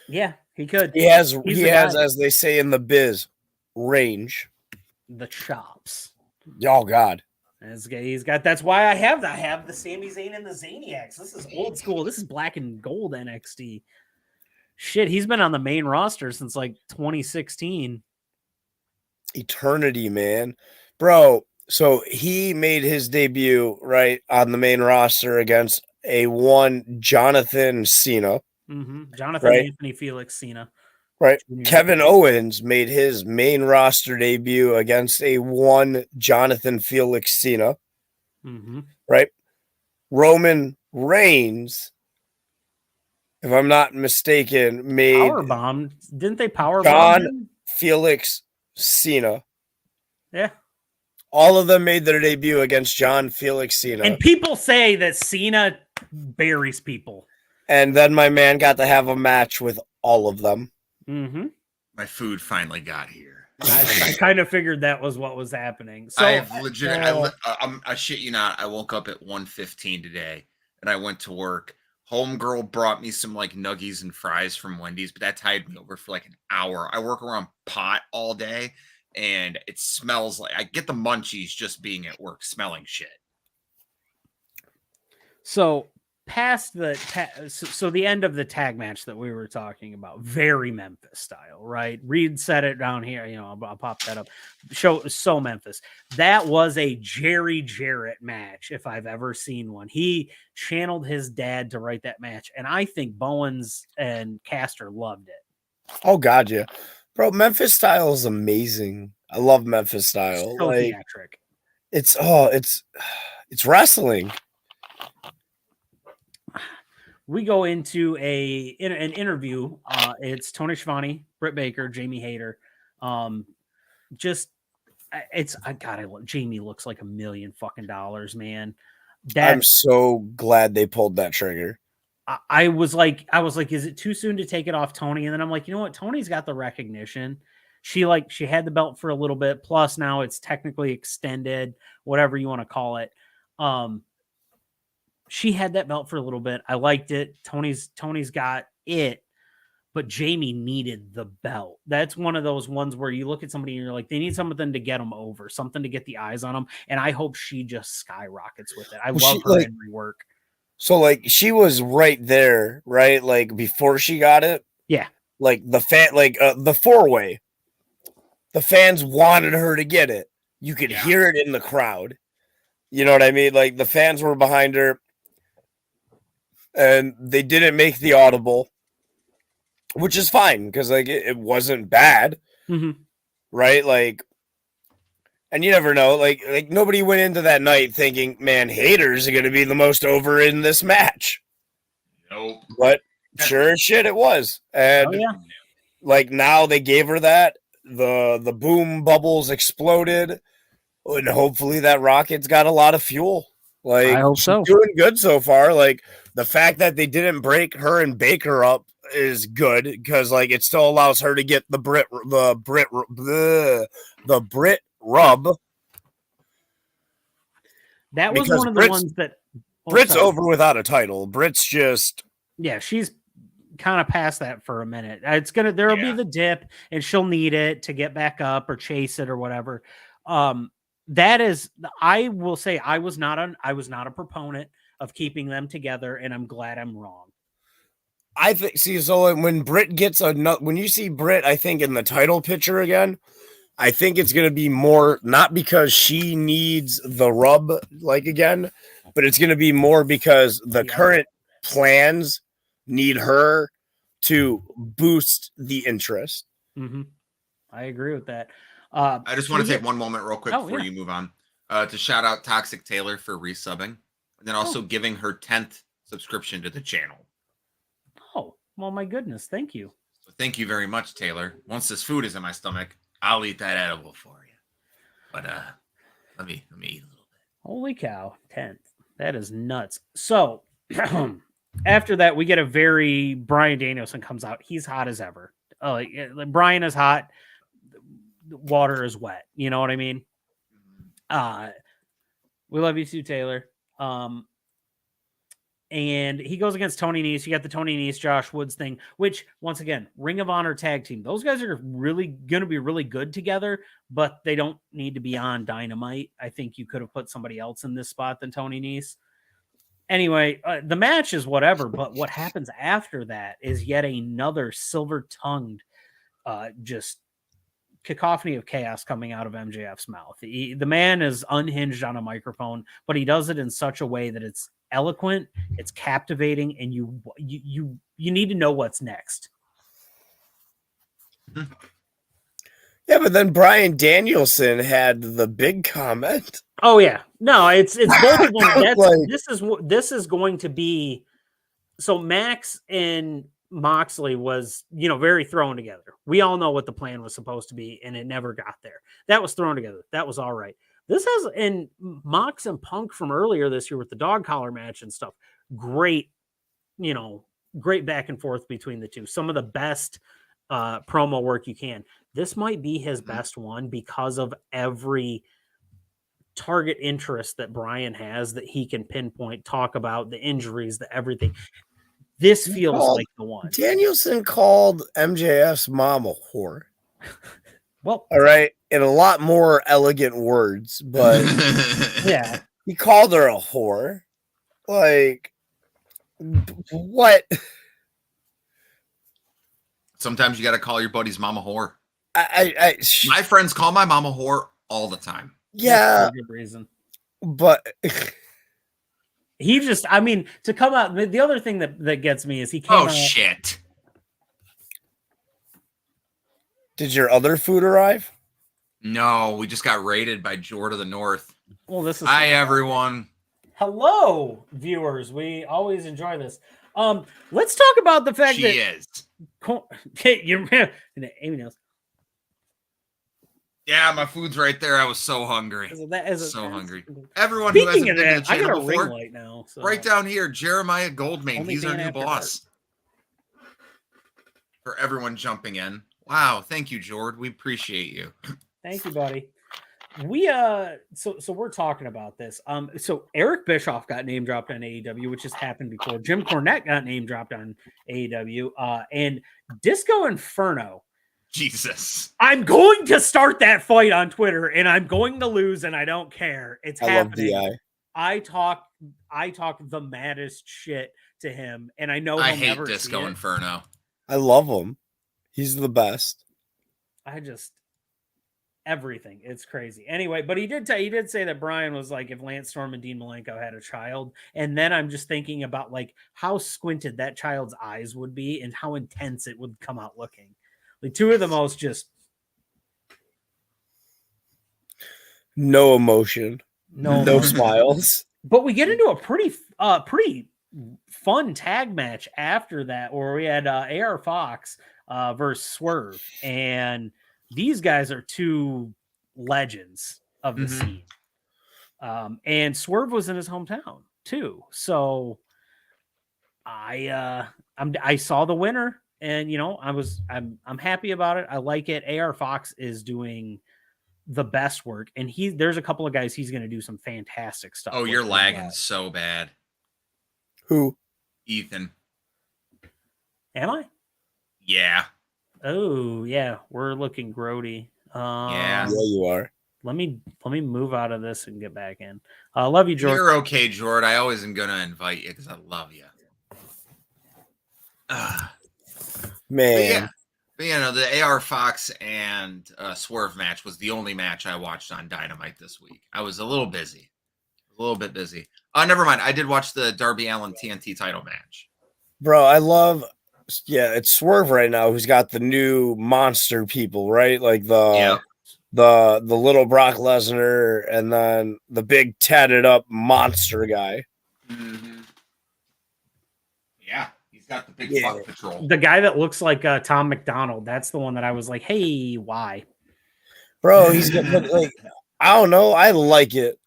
D: Yeah, he could.
E: He has, as they say in the biz, range.
D: The chops.
E: Oh God,
D: he's got. That's why I have the Sami Zayn and the Zaniacs. This is old school. This is black and gold NXT. Shit, he's been on the main roster since like 2016.
E: Eternity, man, bro. So he made his debut right on the main roster against a one Jonathan Cena.
D: Mm-hmm. Jonathan Anthony Felix Cena.
E: Right. Kevin Owens made his main roster debut against a one Jonathan Felix Cena.
D: Mm-hmm.
E: Right. Roman Reigns, if I'm not mistaken, made
D: powerbomb. Didn't they powerbomb
E: John Felix Cena?
D: Yeah.
E: All of them made their debut against John Felix Cena.
D: And people say that Cena buries people.
E: And then my man got to have a match with all of them.
D: Mm-hmm.
C: My food finally got here.
D: I kind of figured that was what was happening. So
C: I have legit. I shit you not. I woke up at 1:15 today, and I went to work. Homegirl brought me some like nuggies and fries from Wendy's, but that tied me over for like an hour. I work around pot all day. And it smells like I get the munchies just being at work, smelling shit.
D: So past so the end of the tag match that we were talking about, very Memphis style, right? Reed said it down here. You know, I'll pop that up. So Memphis. That was a Jerry Jarrett match, if I've ever seen one. He channeled his dad to write that match, and I think Bowens and Caster loved it.
E: Oh God, yeah. Bro, Memphis style is amazing. I love Memphis style.
D: So
E: like,
D: theatric.
E: It's wrestling.
D: We go into an interview. It's Tony Schiavone, Britt Baker, Jamie Hayter. Jamie looks like $1 million fucking dollars, man.
E: I'm so glad they pulled that trigger.
D: I was like, is it too soon to take it off Tony? And then I'm like, you know what? Tony's got the recognition. She had the belt for a little bit. Plus now it's technically extended, whatever you want to call it. She had that belt for a little bit. I liked it. Tony's got it. but Jamie needed the belt. That's one of those ones where you look at somebody and you're like, they need something to get them over, something to get the eyes on them. And I hope she just skyrockets with it. I love her in rework.
E: So like she was right there, right? Like before she got it.
D: Yeah.
E: Like the the 4-way. The fans wanted her to get it. You could hear it in the crowd. You know what I mean? Like the fans were behind her and they didn't make the audible, which is fine because like it wasn't bad.
D: Mm-hmm.
E: Right? Like, and you never know. Like nobody went into that night thinking, man, haters are going to be the most over in this match.
C: Nope.
E: But sure as shit it was. And like now they gave her that. The boom bubbles exploded. And hopefully that rocket's got a lot of fuel. Like
D: I hope so.
E: Doing good so far. Like the fact that they didn't break her and Baker up is good because like it still allows her to get the Brit rub.
D: That was one of the ones that
E: Brit's over without a title. Brit's just
D: she's kind of past that for a minute. There'll be the dip and she'll need it to get back up or chase it or whatever. That is, I will say I was not a proponent of keeping them together, and I'm glad I'm wrong.
E: I think so when Britt gets when you see Britt, I think in the title picture again, I think it's going to be more not because she needs the rub like again, but it's going to be more because the current plans need her to boost the interest.
D: Mm-hmm. I agree with that.
C: I just want to take one moment real quick before you move on to shout out Toxic Taylor for resubbing and then also giving her 10th subscription to the channel.
D: Oh, well, my goodness. Thank you.
C: So thank you very much, Taylor. Once this food is in my stomach, I'll eat that edible for you. But let me eat a little bit.
D: Holy cow, 10th. That is nuts. So after that, we get a very Bryan Danielson comes out. He's hot as ever. Bryan is hot. Water is wet. You know what I mean? We love you too, Taylor. And he goes against Tony Nese. You got the Tony Nese, Josh Woods thing, which once again, Ring of Honor tag team. Those guys are really going to be really good together, but they don't need to be on Dynamite. I think you could have put somebody else in this spot than Tony Nese. Anyway, the match is whatever, but what happens after that is yet another silver-tongued, just cacophony of chaos coming out of MJF's mouth. The man is unhinged on a microphone, but he does it in such a way that it's eloquent, it's captivating, and you need to know what's next.
E: Yeah, but then Bryan Danielson had the big comment.
D: Oh yeah, no, it's both of them. This is going to be so. Max and Moxley was, very thrown together. We all know what the plan was supposed to be, and it never got there. That was thrown together. That was all right. This has, and Mox and Punk from earlier this year with the dog collar match and stuff. Great, great back and forth between the two. Some of the best promo work you can. This might be his best one because of every target interest that Bryan has that he can pinpoint, talk about the injuries, the everything. This feels like the one.
E: Danielson called MJF's mom a whore.
D: Well,
E: all right, in a lot more elegant words, but
D: yeah,
E: he called her a whore. Like, what?
C: Sometimes you got to call your buddy's mom a whore.
E: My
C: friends call my mom a whore all the time.
E: Yeah,
D: good reason.
E: But
D: he just, to come out. The other thing that gets me is he came out.
C: Oh shit!
E: Did your other food arrive?
C: No, we just got raided by Jord of the North.
D: Well, this is
C: hi everyone.
D: Hello, viewers. We always enjoy this. Let's talk about the fact
C: she is.
D: Amy knows.
C: Yeah, my food's right there. I was so hungry. Hungry. Everyone
D: Speaking
C: who hasn't been to the
D: I got
C: channel
D: a
C: before,
D: ring light now. So.
C: Right down here, Jeremiah Goldman. He's our new boss. For everyone jumping in. Wow, thank you, Jord. We appreciate you.
D: Thank you, buddy. So we're talking about this. So Eric Bischoff got name dropped on AEW, which has happened before. Jim Cornette got name dropped on AEW, and Disco Inferno.
C: Jesus.
D: I'm going to start that fight on Twitter, and I'm going to lose, and I don't care. It's happening.
E: Love DI.
D: I talk the maddest shit to him, and I know
C: I
D: he'll
C: hate
D: never
C: Disco
D: see it.
C: Inferno.
E: I love him. He's the best.
D: Everything. It's crazy. Anyway, but he did say that Brian was like, if Lance Storm and Dean Malenko had a child, and then I'm just thinking about like how squinted that child's eyes would be and how intense it would come out looking. Like two of the most just
E: no emotion, no smiles.
D: But we get into a pretty fun tag match after that, where we had AR Fox versus Swerve, and these guys are two legends of the scene. And Swerve was in his hometown too. So I saw the winner, and I'm happy about it. I like it. AR Fox is doing the best work, and there's a couple of guys he's going to do some fantastic stuff.
C: Oh, you're lagging so bad.
E: Who?
C: Ethan.
D: Am I?
C: Yeah.
D: Oh, yeah, we're looking grody.
C: Yeah,
E: you are.
D: Let me move out of this and get back in. Love you, George.
C: You're okay, George. I always am gonna invite you because I love you.
E: Man.
C: But the AR Fox and Swerve match was the only match I watched on Dynamite this week. I was a little bit busy. Never mind. I did watch the Darby Allin TNT title match.
E: Bro, I love. Yeah, it's Swerve right now who's got the new monster people, right? Like the little Brock Lesnar and then the big tatted up monster guy.
C: Mm-hmm. Yeah, he's got the big fuck patrol.
D: The guy that looks like Tom McDonald. That's the one that I was like, hey, why?
E: Bro, he's like, I don't know. I like it.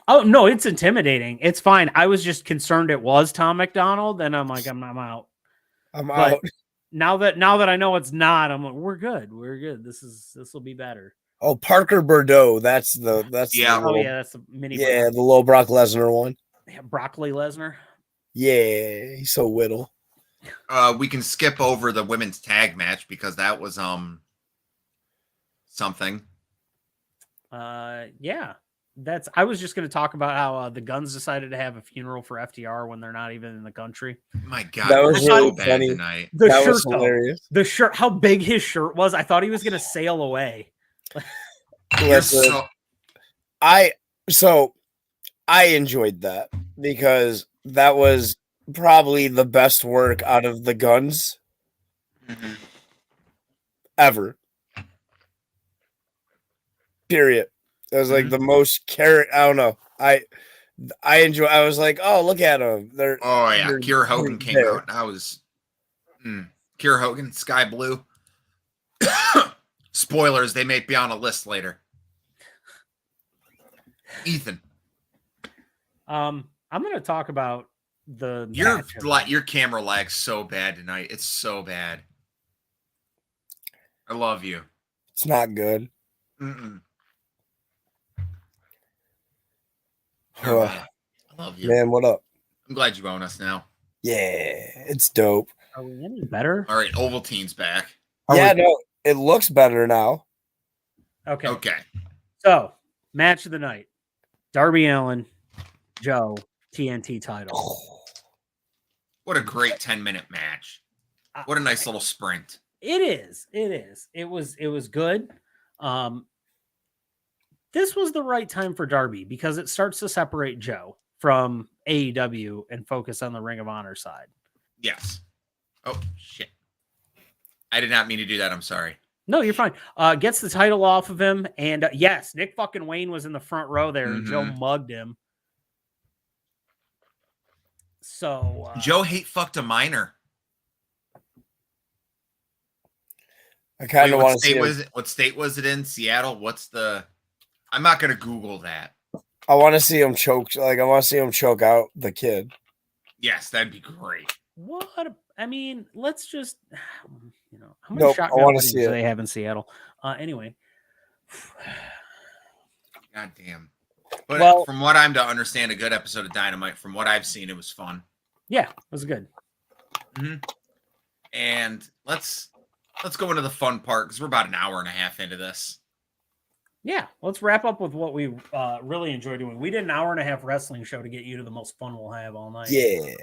D: Oh no, it's intimidating. It's fine. I was just concerned it was Tom McDonald, and I'm like, I'm out.
E: I'm out.
D: Now that I know it's not, I'm like, we're good. This will be better.
E: Oh, Parker Bordeaux. That's the
D: that's the mini.
E: Yeah, the little Brock Lesnar one.
D: Yeah, Broccoli Lesnar.
E: Yeah, he's so whittle.
C: We can skip over the women's tag match because that was something.
D: Yeah. I was just going to talk about how the Guns decided to have a funeral for FTR when they're not even in the country.
C: My God,
E: that was
C: so
E: really
C: bad
E: funny
C: tonight.
E: That was hilarious.
D: The shirt, how big his shirt was. I thought he was going to sail away.
E: Listen, I enjoyed that because that was probably the best work out of the Guns ever. Period. It was like the most carrot. I don't know. I enjoy. I was like, oh, look at them.
C: Kiera Hogan came out. And I was Kiera Hogan, Sky Blue. Spoilers, they may be on a list later. Ethan.
D: I'm going to talk about
C: your camera lags so bad tonight. It's so bad. I love you.
E: It's not good.
C: Mm-mm.
E: I
C: love you.
E: Man, what up?
C: I'm glad you own us now.
E: Yeah, it's dope.
D: Are we any better?
C: All right, Ovaltine's back.
E: No, it looks better now.
D: Okay. So, match of the night. Darby Allin, Joe, TNT title.
C: What a great 10-minute match. What a nice little sprint.
D: It is. It was good. This was the right time for Darby because it starts to separate Joe from AEW and focus on the Ring of Honor side.
C: Yes. Oh, shit. I did not mean to do that. I'm sorry.
D: No, you're fine. Gets the title off of him. And yes, Nick fucking Wayne was in the front row there and Joe mugged him. So
C: Joe fucked a minor.
E: I kind of want to see
C: what state was it in? Seattle? I'm not going to Google that.
E: I want to see him choke. Like, I want to see him choke out the kid.
C: Yes, that'd be great.
D: Let's just, how many shotgun weddings do they have in Seattle? Anyway.
C: God damn. But from what I'm to understand, a good episode of Dynamite, from what I've seen, it was fun.
D: Yeah, it was good.
C: Mm-hmm. And let's go into the fun part because we're about an hour and a half into this.
D: Yeah, let's wrap up with what we really enjoy doing. We did an hour and a half wrestling show to get you to the most fun we'll have all night.
E: Yeah.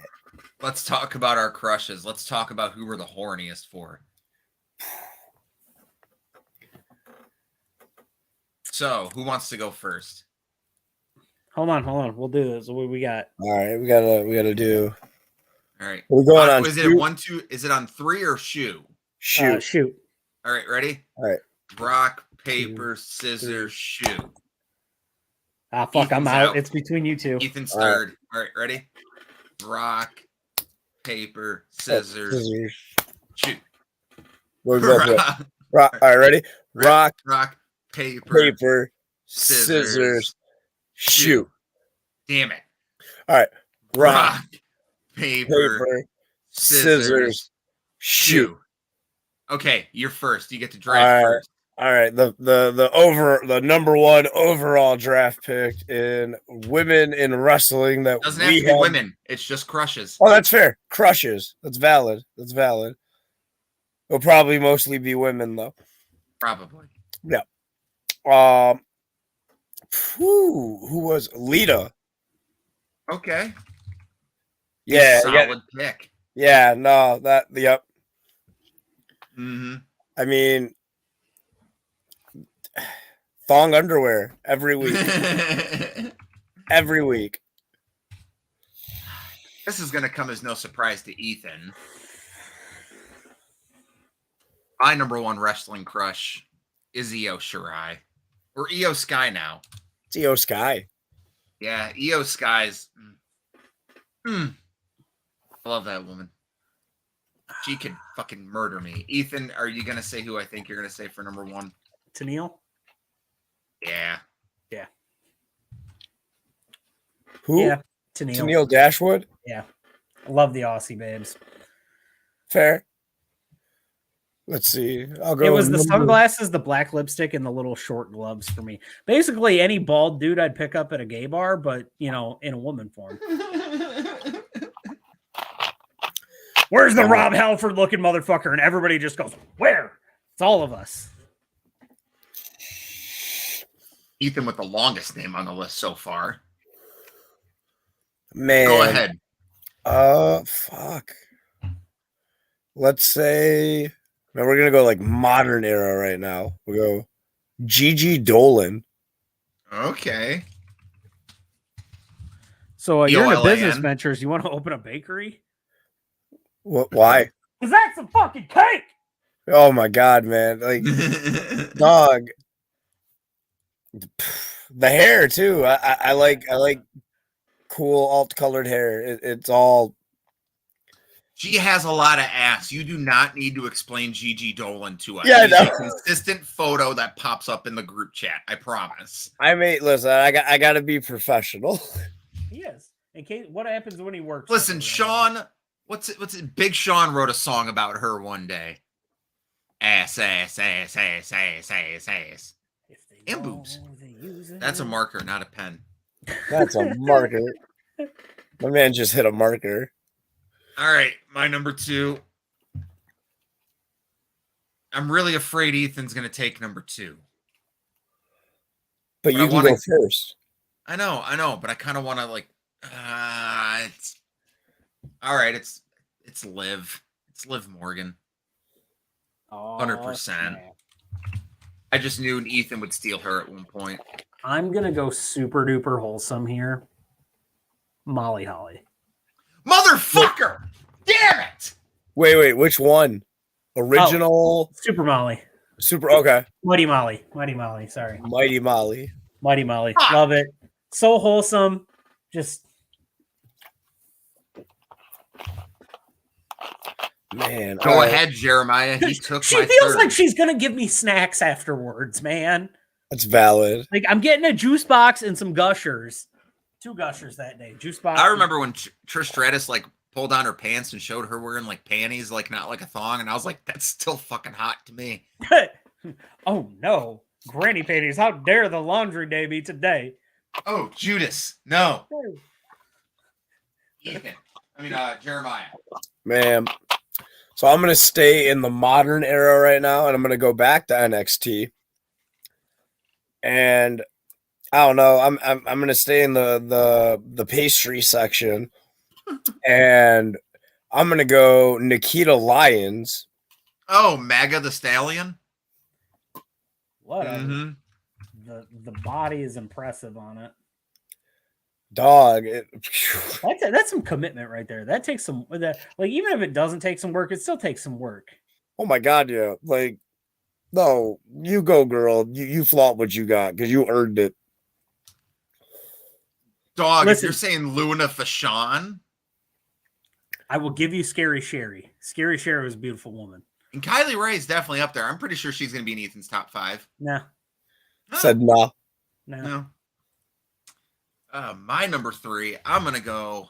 C: Let's talk about our crushes. Let's talk about who we're the horniest for. So, who wants to go first?
D: Hold on. We'll do this. What we got?
E: All right, we gotta do.
C: All right,
E: we're going on.
C: Is it 1, 2? Is it on 3 or shoot?
D: Shoot.
C: All right, ready?
E: All right.
C: Rock, paper, scissors, shoot.
D: Ah, fuck! I'm out. It's between you two.
C: Ethan's third. All right, ready? Rock, paper, scissors, shoot.
E: We're going rock. All right, ready? Rock, paper, scissors, shoot.
C: Damn it!
E: All right,
C: rock, paper, scissors, shoot. Okay, you're first. You get to drive first.
E: All right, the number one overall draft pick in women in wrestling that
C: doesn't have to be women. It's just crushes.
E: Oh, that's fair. Crushes. That's valid. It'll probably mostly be women though.
C: Probably.
E: Yeah. Who was Lita?
C: Okay.
E: Yeah.
C: Solid pick.
E: Yeah. No. Yep.
C: Mm-hmm.
E: I mean, thong underwear every week. Every week.
C: This is going to come as no surprise to Ethan. My number one wrestling crush is Io Shirai. Or Io Sky now.
E: It's Io Sky.
C: Yeah, Io Sky's. I love that woman. She could fucking murder me. Ethan, are you going to say who I think you're going to say for number one?
D: Tenille?
C: Yeah.
E: Who?
D: Yeah,
E: Tenille Dashwood?
D: Yeah. I love the Aussie babes.
E: Fair. Let's see. I'll go.
D: It was the sunglasses, the black lipstick, and the little short gloves for me. Basically, any bald dude I'd pick up at a gay bar, but, in a woman form. Where's the Rob Halford looking motherfucker? And everybody just goes, where? It's all of us.
C: Ethan with the longest name on the list so far.
E: Man.
C: Go ahead.
E: Fuck. Let's say, man, we're going to go like modern era right now. We'll go Gigi Dolan.
C: Okay.
D: So you're into business ventures. You want to open a bakery?
E: What? Why?
D: Because that's some fucking cake.
E: Oh my God, man. Like, dog. The hair too. I like cool alt-colored hair. It's all.
C: She has a lot of ass. You do not need to explain Gigi Dolan to us.
E: Yeah, I know.
C: She's a consistent photo that pops up in the group chat. I promise.
E: Listen. I got to be professional.
D: He is. In case, what happens when he works?
C: Listen, Sean. What's it? Big Sean wrote a song about her one day. Ass. And boobs. That's a marker, not a pen.
E: That's a marker. My man just hit a marker.
C: All right, my number two. I'm really afraid Ethan's going to take number two.
E: But you can go first.
C: I know, but I kind of want to it's all right. It's Liv. It's Liv Morgan. 100%. I just knew Ethan would steal her at one point.
D: I'm gonna go super duper wholesome here. Molly Holly.
C: Motherfucker! Damn it!
E: Wait. Which one? Original.
D: Super Molly.
E: Super. Okay.
D: Mighty Molly. Sorry.
E: Mighty Molly.
D: Love it. So wholesome. Just.
E: Man.
C: Go ahead, Jeremiah. He took
D: She feels like she's going to give me snacks afterwards, man.
E: That's valid.
D: Like, I'm getting a juice box and some Gushers. 2 Gushers that day. Juice box.
C: I remember when Trish Stratus, pulled down her pants and showed her wearing, panties, not like a thong. And I was like, that's still fucking hot to me.
D: Oh, no.
F: Granny panties. How dare the laundry day be today?
C: Oh, Judas. No. Ethan. Jeremiah.
E: Man. So I'm going to stay in the modern era right now, and I'm going to go back to NXT. And I don't know. I'm going to stay in the pastry section, and I'm going to go Nikita Lyons.
C: Oh, MAGA the Stallion.
F: Whatever.
C: Mm-hmm.
F: The body is impressive on it.
E: Dog.
F: That's some commitment right there. That takes some. Like even if it doesn't take some work, it still takes some work.
E: Oh my God, yeah. Like, no, you go, girl. You flaunt what you got because you earned it.
C: Dog, listen, if you're saying Luna Fashawn,
F: I will give you Scary Sherry. Scary Sherry was a beautiful woman.
C: And Kylie Ray is definitely up there. I'm pretty sure she's going to be in Ethan's top 5.
F: No.
E: Said no.
F: No.
C: My number 3, I'm going to go.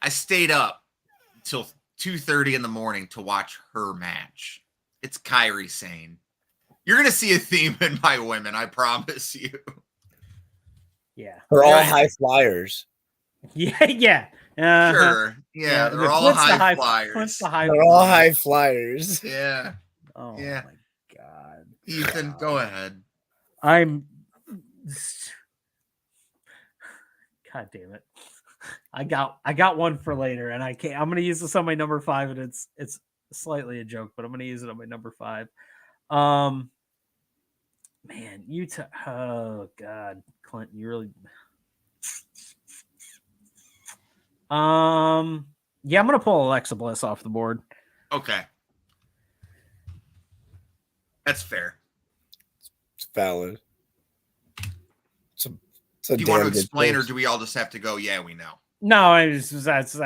C: I stayed up until 2:30 in the morning to watch her match. It's Kairi Sane. You're going to see a theme in my women, I promise you.
F: Yeah.
E: They're all high flyers.
F: Yeah.
C: Sure. Yeah, they're all high flyers.
E: They're all high flyers.
C: Yeah.
F: Oh,
C: yeah.
F: My God.
C: Ethan, go ahead.
F: God damn it. I got one for later, and I'm going to use this on my number 5, and it's slightly a joke, but I'm going to use it on my number 5. Man, oh God, Clint, you really. Yeah, I'm gonna pull Alexa Bliss off the board.
C: Okay, that's fair.
E: It's valid. Do
C: you want to explain, or do we all just have to go? Yeah, we know.
F: No, I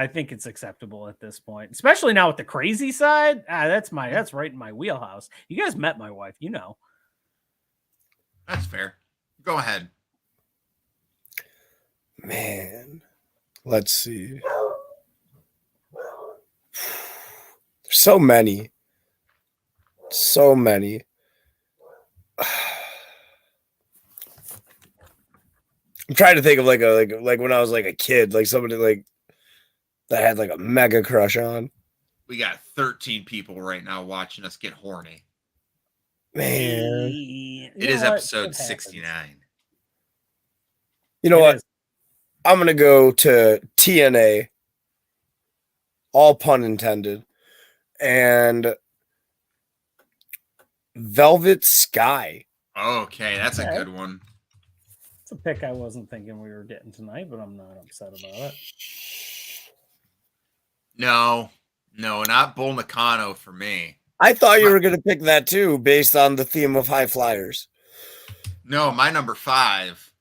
F: think it's acceptable at this point, especially now with the crazy side. That's right in my wheelhouse. You guys met my wife, you know.
C: That's fair. Go ahead.
E: Man, let's see. There's so many. So many. I'm trying to think of like when I was like a kid, like somebody like that I had like a mega crush on.
C: We got 13 people right now watching us get horny.
E: Man,
C: it is episode 69.
E: You know what? I'm gonna go to TNA. All pun intended. And Velvet Sky.
C: Okay, that's a good one.
F: It's a pick I wasn't thinking we were getting tonight, but I'm not upset about it.
C: No, not Bull Nakano for me.
E: I thought you were going to pick that too, based on the theme of high flyers.
C: No, my number 5.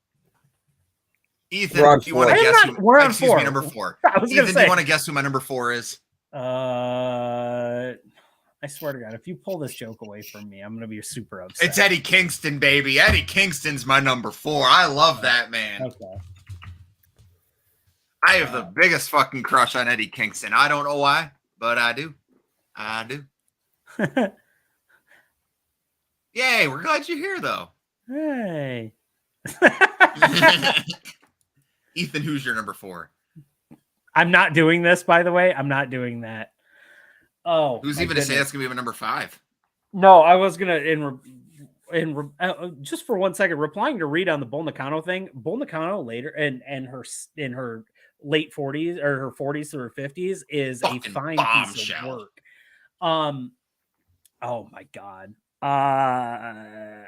C: Ethan, do you want to guess who?
F: We're on
C: excuse
F: 4.
C: Me, number 4.
F: I was
C: Ethan,
F: say.
C: Do you want to guess who my number 4 is?
F: I swear to God, if you pull this joke away from me, I'm going to be super upset.
C: It's Eddie Kingston, baby. Eddie Kingston's my number 4. I love that man.
F: Okay.
C: I have the biggest fucking crush on Eddie Kingston. I don't know why, but I do. Yay, we're glad you're here, though.
F: Hey.
C: Ethan, who's your number 4?
F: I'm not doing this, by the way. I'm not doing that. Oh,
C: who's even to say that's gonna be my number 5?
F: No, I was gonna just for 1 second replying to Reed on the Bull Nakano thing. Bull Nakano later and her in her late 40s or her 40s to her 50s is fucking a fine piece of work. Oh my God. I'm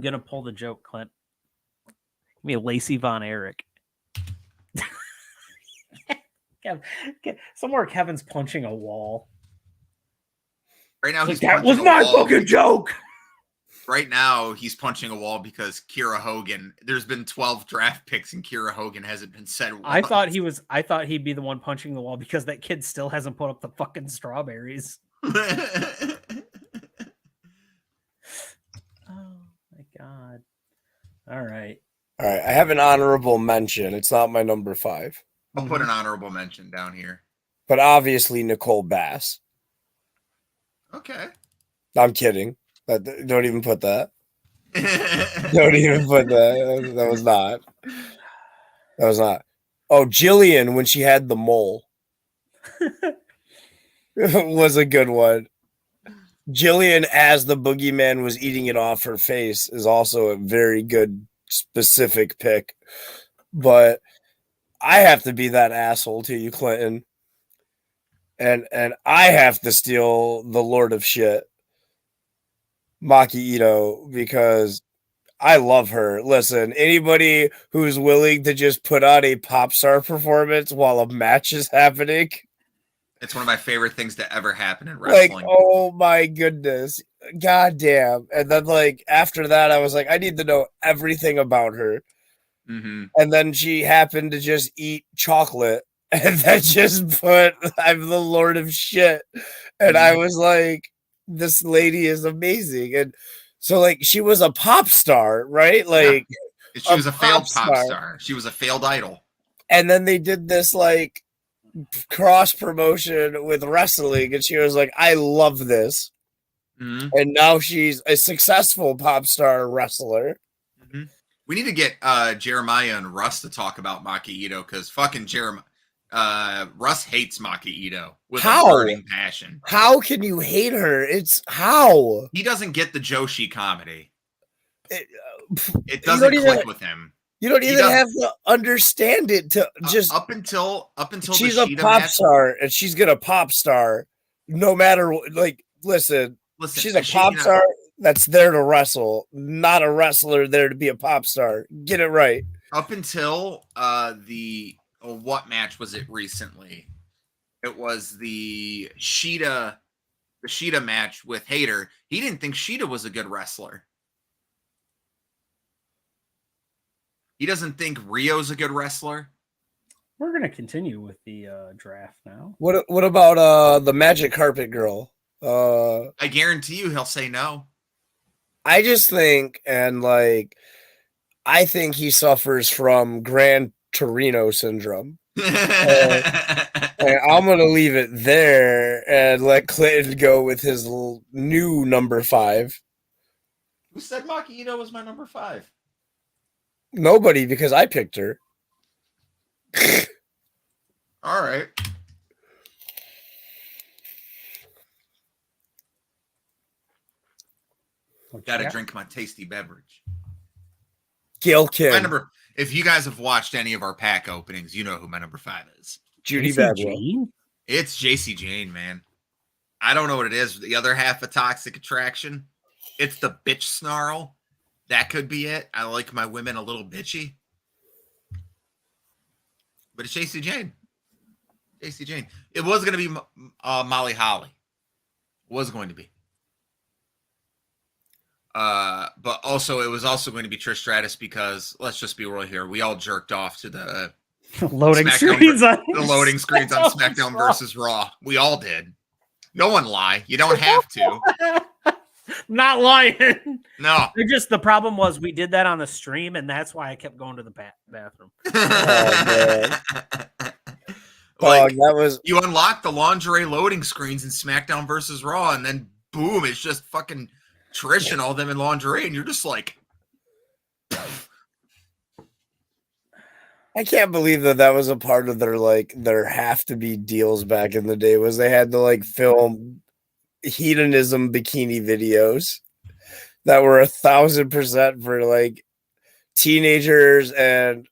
F: gonna pull the joke, Clint. Give me a Lacey Von Erich. Somewhere Kevin's punching a wall.
C: Right now, he's
F: that was my fucking joke.
C: Right now, he's punching a wall because Kiera Hogan. There's been 12 draft picks, and Kiera Hogan hasn't been said once.
F: I thought he'd be the one punching the wall because that kid still hasn't put up the fucking strawberries. Oh my God! All right.
E: I have an honorable mention. It's not my number 5.
C: I'll put an honorable mention down here.
E: but obviously Nicole Bass.
C: Okay.
E: I'm kidding. Don't even put that. Don't even put that. That was not. That was not. Oh, Jillian, when she had the mole, was a good one. Jillian, as the boogeyman was eating it off her face, is also a very good specific pick. But I have to be that asshole to you, Clinton. And I have to steal the Lord of Shit, Maki Ito, because I love her. Listen, anybody who's willing to just put on a pop star performance while a match is happening.
C: It's one of my favorite things to ever happen in wrestling.
E: Like, oh my goodness. God damn. And then, like, after that, I was like, I need to know everything about her.
C: Mm-hmm.
E: And then she happened to just eat chocolate and then just put, I'm the Lord of Shit. And I was like, this lady is amazing. And so, like, she was a pop star, right? Like,
C: yeah. She was a failed pop star. She was a failed idol. And
E: then they did this, like, cross promotion with wrestling, and she was like, I love this.
C: Mm-hmm.
E: And now she's a successful pop star wrestler.
C: Mm-hmm. We need to get Jeremiah and Russ to talk about Maki Ito, because fucking Russ hates Maki Ito with a burning passion.
E: How can you hate her? It's how
C: he doesn't get the Joshi comedy. It doesn't click with him.
E: You don't even have to understand it to just
C: up until
E: she's
C: the
E: a pop star, and she's gonna pop star no matter what. Like, listen, she's a pop star that's there to wrestle, not a wrestler there to be a pop star. Get it right.
C: Up until what match was it recently? It was the Sheeta match with Hayter. He didn't think Sheeta was a good wrestler. He doesn't think Rio's a good wrestler.
F: We're going to continue with the draft now.
E: What about the Magic Carpet Girl?
C: I guarantee you he'll say no.
E: I just think, and like, I think he suffers from Gran Torino syndrome. And I'm going to leave it there and let Clinton go with his new number 5.
C: Who said Maki Ito was my number 5?
E: Nobody, because I picked her.
C: All right. Gotta drink my tasty beverage.
E: Gail Kim.
C: If you guys have watched any of our pack openings, you know who my number 5 is.
E: Judy Bagwell.
C: It's JC Jane, man. I don't know what it is. The other half of Toxic Attraction. It's the bitch snarl. That could be it. I like my women a little bitchy. But it's JC Jane. JC Jane. It was going to be Molly Holly. It was going to be. But also, it was also going to be Trish Stratus because, let's just be real here, we all jerked off to the
F: loading screens on
C: SmackDown versus Raw. We all did. No one lie. You don't have to.
F: Not lying.
C: No.
F: The problem was we did that on the stream, and that's why I kept going to the bathroom.
E: That was
C: you unlock the lingerie loading screens in SmackDown versus Raw, and then boom, it's just fucking Trish and all them in lingerie, and you're just like,
E: I can't believe that was a part of their have to be deals back in the day, was they had to film hedonism bikini videos that were 1,000% for teenagers and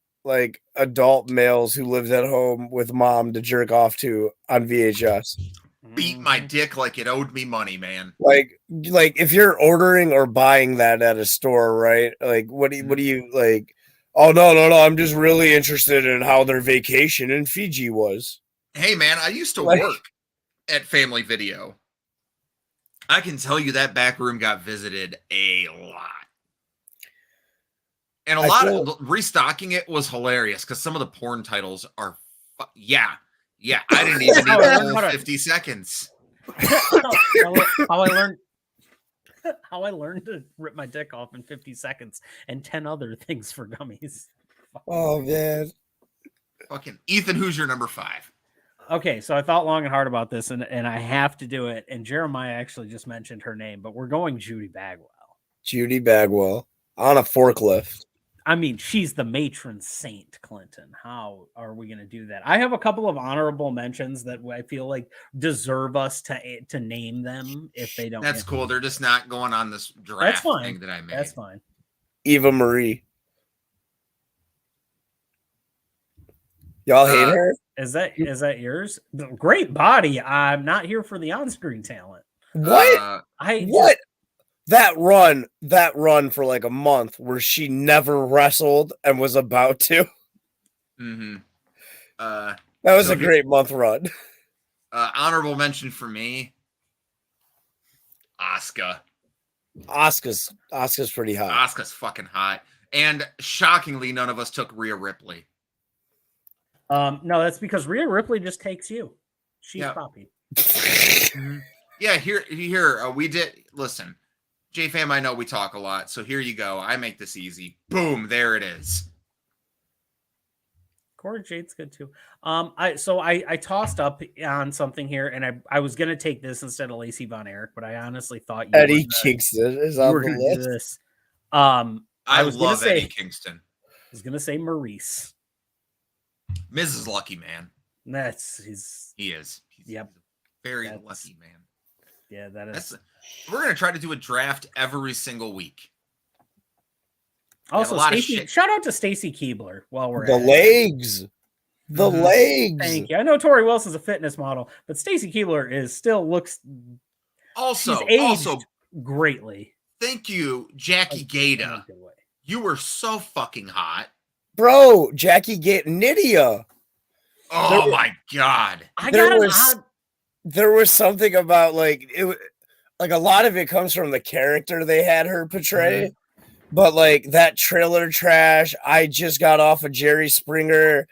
E: adult males who lived at home with mom to jerk off to on VHS.
C: Beat my dick like it owed me money, man.
E: Like if you're ordering or buying that at a store, right? What do you like? Oh no, I'm just really interested in how their vacation in Fiji was.
C: Hey man, I used to work at Family Video. I can tell you that back room got visited a lot. And of restocking it was hilarious because some of the porn titles are, yeah, I didn't even need the whole 50 seconds.
F: How I learned to rip my dick off in 50 seconds and 10 other things for dummies.
E: Oh man.
C: Fucking Ethan, who's your number 5?
F: Okay, so I thought long and hard about this, and I have to do it. And Jeremiah actually just mentioned her name, but we're going Judy Bagwell.
E: Judy Bagwell on a forklift.
F: I mean, she's the matron saint, Clinton. How are we going to do that? I have a couple of honorable mentions that I feel like deserve us to name them if they don't.
C: That's cool. They're just not going on this draft thing that I made.
F: That's fine.
E: Eva Marie. Y'all hate her?
F: Is that yours? Great body. I'm not here for the on-screen talent.
E: What? What? That run for like a month where she never wrestled and was about to.
C: Mm-hmm.
E: That was a great month run.
C: Honorable mention for me, Asuka.
E: Asuka's pretty hot.
C: Asuka's fucking hot. And shockingly, none of us took Rhea Ripley.
F: No, that's because Rhea Ripley just takes you. She's Poppy.
C: Yeah, here, we did. Listen, J-Fam, I know we talk a lot, so here you go. I make this easy. Boom, there it is.
F: Cora Jade's good too. I tossed up on something here, and I was gonna take this instead of Lacey Von Erich, but I honestly thought
E: Eddie Kingston is on the list.
F: This.
C: I love Eddie Kingston.
F: I was gonna say Maurice.
C: Mrs. Lucky Man.
F: He is. He's
C: very lucky man.
F: Yeah, that is.
C: We're gonna try to do a draft every single week.
F: Also, shout out to Stacy Keebler while we're
E: the legs. The legs.
F: Thank you. I know Tori Wilson's a fitness model, but Stacy Keebler looks
C: also
F: greatly.
C: Thank you, Jackie Gata. You were so fucking hot.
E: Bro, Jackie Nydia.
C: Oh my god.
E: There was something about like a lot of it comes from the character they had her portray. Mm-hmm. But like that trailer trash, I just got off of Jerry Springer,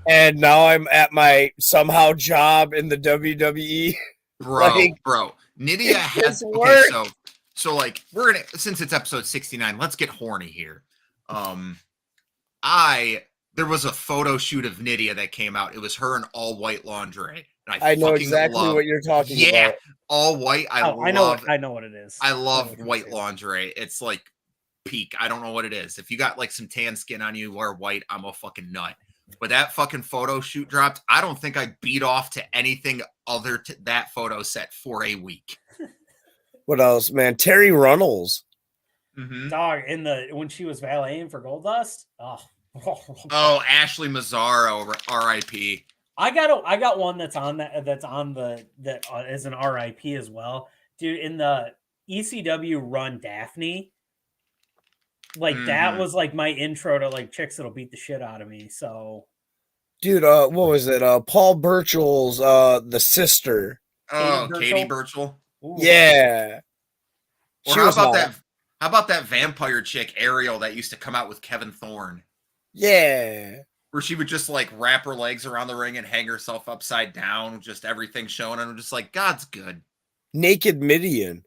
E: and now I'm at my somehow job in the WWE.
C: Bro, Nydia has okay, so like we're gonna, since it's episode 69, let's get horny here. There was a photo shoot of Nydia that came out. It was her in all white lingerie. And
E: I know exactly what you're talking about. Yeah,
C: all white. I
F: know what it is.
C: I love white lingerie. It's like peak. I don't know what it is. If you got like some tan skin on you, wear white, I'm a fucking nut. But that fucking photo shoot dropped. I don't think I beat off to anything other to that photo set for a week.
E: What else, man? Terry Runnels.
F: Dog, when she was valeting for Goldust.
C: Oh, Ashley Mazzaro, R.I.P.
F: I got one that's is an R.I.P. as well, dude. In the ECW run, Daphne, like that was like my intro to like chicks that'll beat the shit out of me. So,
E: dude, what was it? Paul Burchell's the sister.
C: Oh, Katie Burchell.
F: Ooh.
E: Yeah.
C: Or how about that? How about that vampire chick Ariel that used to come out with Kevin Thorne?
E: Yeah.
C: Where she would just like wrap her legs around the ring and hang herself upside down, just everything showing. And I'm just like, God's good.
E: Naked Midian.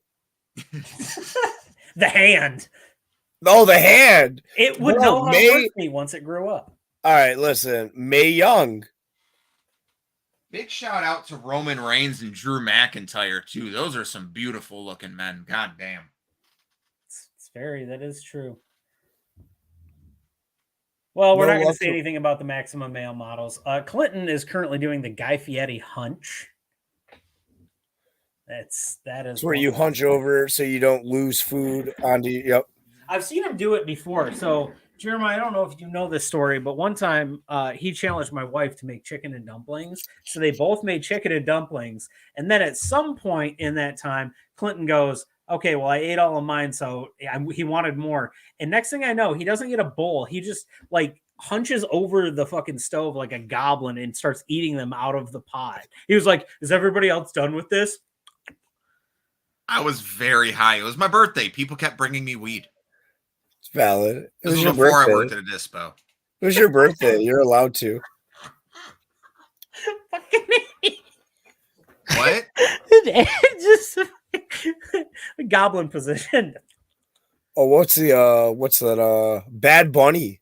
F: The hand.
E: Oh, the hand.
F: It would know how to hurt me once it grew up.
E: All right, listen. Mae Young.
C: Big shout out to Roman Reigns and Drew McIntyre, too. Those are some beautiful looking men. God damn.
F: That is true. Well, we're not going to say anything about the Maximum Male models. Clinton is currently doing the Guy Fieri hunch. That is
E: where you hunch over so you don't lose food onto you. Yep.
F: I've seen him do it before. So, Jeremiah, I don't know if you know this story, but one time he challenged my wife to make chicken and dumplings. So they both made chicken and dumplings. And then at some point in that time, Clinton goes, okay, well, I ate all of mine, so he wanted more. And next thing I know, he doesn't get a bowl. He just like hunches over the fucking stove like a goblin and starts eating them out of the pot. He was like, is everybody else done with this?
C: I was very high. It was my birthday. People kept bringing me weed.
E: It's valid.
C: This was before I worked at a dispo.
E: It was your birthday. You're allowed to.
F: Fucking
C: what?
F: Just a goblin position.
E: Oh, what's that? Bad Bunny.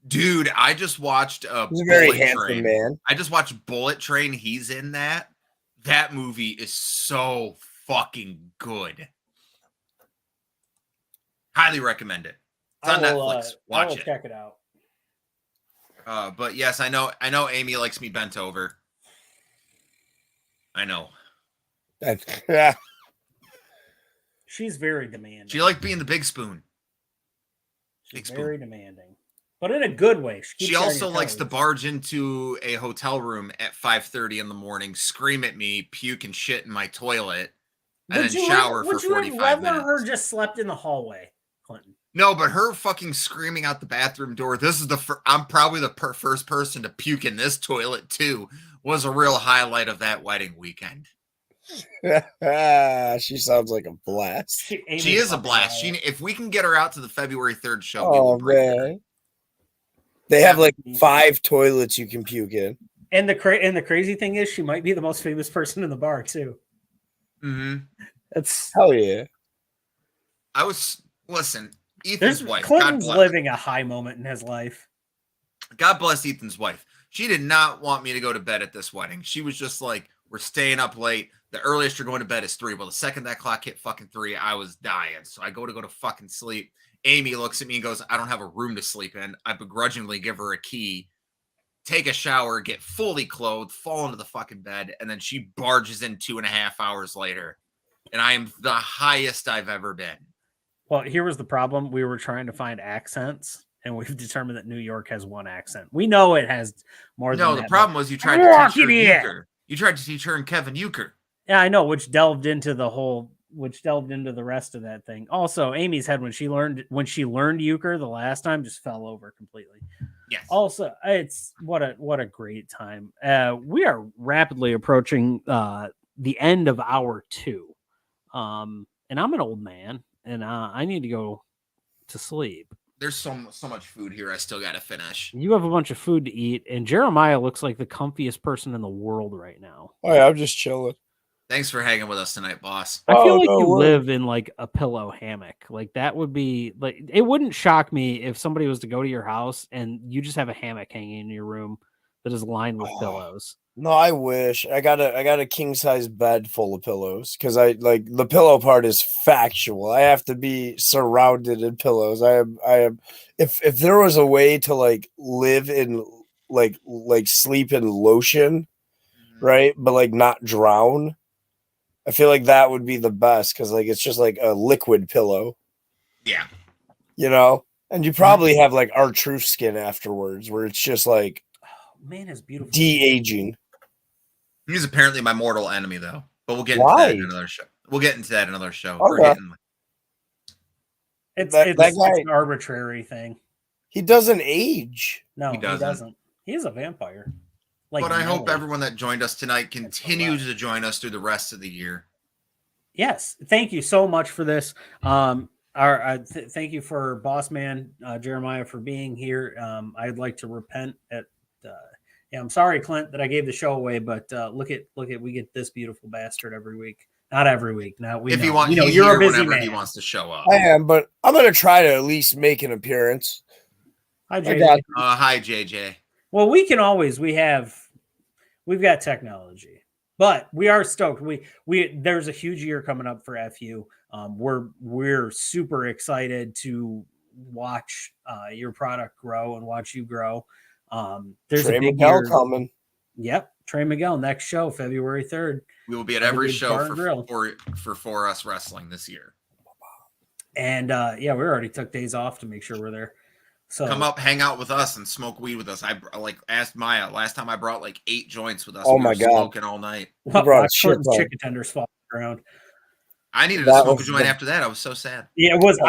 C: Dude, I just watched
E: He's a very handsome man.
C: I just watched Bullet Train. He's in that. That movie is so fucking good. Highly recommend it. It's on Netflix. Watch it.
F: Check it out.
C: But yes, I know Amy likes me bent over. I know.
E: Yeah.
F: She's very demanding.
C: She liked being the big spoon.
F: She's very demanding. But in a good way.
C: She also likes to barge into a hotel room at 5:30 in the morning, scream at me, puke and shit in my toilet, and then shower for 45 minutes.
F: Her just slept in the hallway, Clinton.
C: No, but her fucking screaming out the bathroom door. This is I'm probably the first person to puke in this toilet too. Was a real highlight of that wedding weekend.
E: She sounds like a blast.
C: She is a blast. If we can get her out to the February 3rd show, we
E: will bring her. They have like 5 toilets you can puke in.
F: And the crazy thing is, she might be the most famous person in the bar too.
C: Mm-hmm.
F: That's
E: hell yeah.
C: Listen, Ethan's wife.
F: Clinton's living a high moment in his life.
C: God bless Ethan's wife. She did not want me to go to bed at this wedding. She was just like, we're staying up late. The earliest you're going to bed is 3. Well, the second that clock hit fucking 3, I was dying. So I go to fucking sleep. Amy looks at me and goes, I don't have a room to sleep in. I begrudgingly give her a key, take a shower, get fully clothed, fall into the fucking bed, and then she barges in 2.5 hours later. And I am the highest I've ever been.
F: Well, here was the problem. We were trying to find accents, and we've determined that New York has one accent. We know it has more than that.
C: No, the problem was you tried to teach her Euchre. You tried to teach her and Kevin Euchre.
F: Yeah, I know, which delved into the rest of that thing. Also, Amy's head when she learned euchre the last time just fell over completely.
C: Yes.
F: Also, it's what a great time. We are rapidly approaching the end of hour 2. And I'm an old man and I need to go to sleep.
C: There's so much food here I still got to finish.
F: You have a bunch of food to eat, and Jeremiah looks like the comfiest person in the world right now.
E: Oh yeah, I'm just chilling.
C: Thanks for hanging with us tonight, boss.
F: I feel like you live in like a pillow hammock. Like that would be like, it wouldn't shock me if somebody was to go to your house and you just have a hammock hanging in your room that is lined with pillows.
E: No, I wish. I got a king size bed full of pillows because I like the pillow part is factual. I have to be surrounded in pillows. I am. If there was a way to like live in like sleep in lotion, right? But like not drown. I feel like that would be the best because like it's just like a liquid pillow.
C: Yeah.
E: You know? And you probably have like R-Truth skin afterwards where it's just like
F: man is beautiful.
E: De-aging.
C: He's apparently my mortal enemy though. But we'll get into that in another show. We'll get into that in another show.
E: Okay.
F: It's an arbitrary thing.
E: He doesn't age.
F: No, he doesn't. He is a vampire.
C: But I hope everyone that joined us tonight continues to join us through the rest of the year.
F: Yes. Thank you so much for this. Thank you for Boss Man Jeremiah for being here. I'd like to repent at I'm sorry, Clint, that I gave the show away, but look at we get this beautiful bastard every week. Not every week. Now you're a busy man.
C: He wants to show up.
E: I am, but I'm gonna try to at least make an appearance.
F: Hi, JJ.
C: Hi, JJ.
F: Well, we've got technology, but we are stoked. There's a huge year coming up for FU. We're super excited to watch your product grow and watch you grow. There's
E: Trey
F: a big
E: Miguel
F: year
E: coming.
F: Yep, Trey Miguel next show February 3rd.
C: We will be at every show for us wrestling this year.
F: And we already took days off to make sure we're there. So
C: come up, hang out with us, and smoke weed with us. I asked Maya last time. I brought like 8 joints with us.
E: Oh my god,
C: smoking all night.
F: Chicken tenders fall around.
C: I needed to smoke a joint after that. I was so sad.
F: Yeah, it was.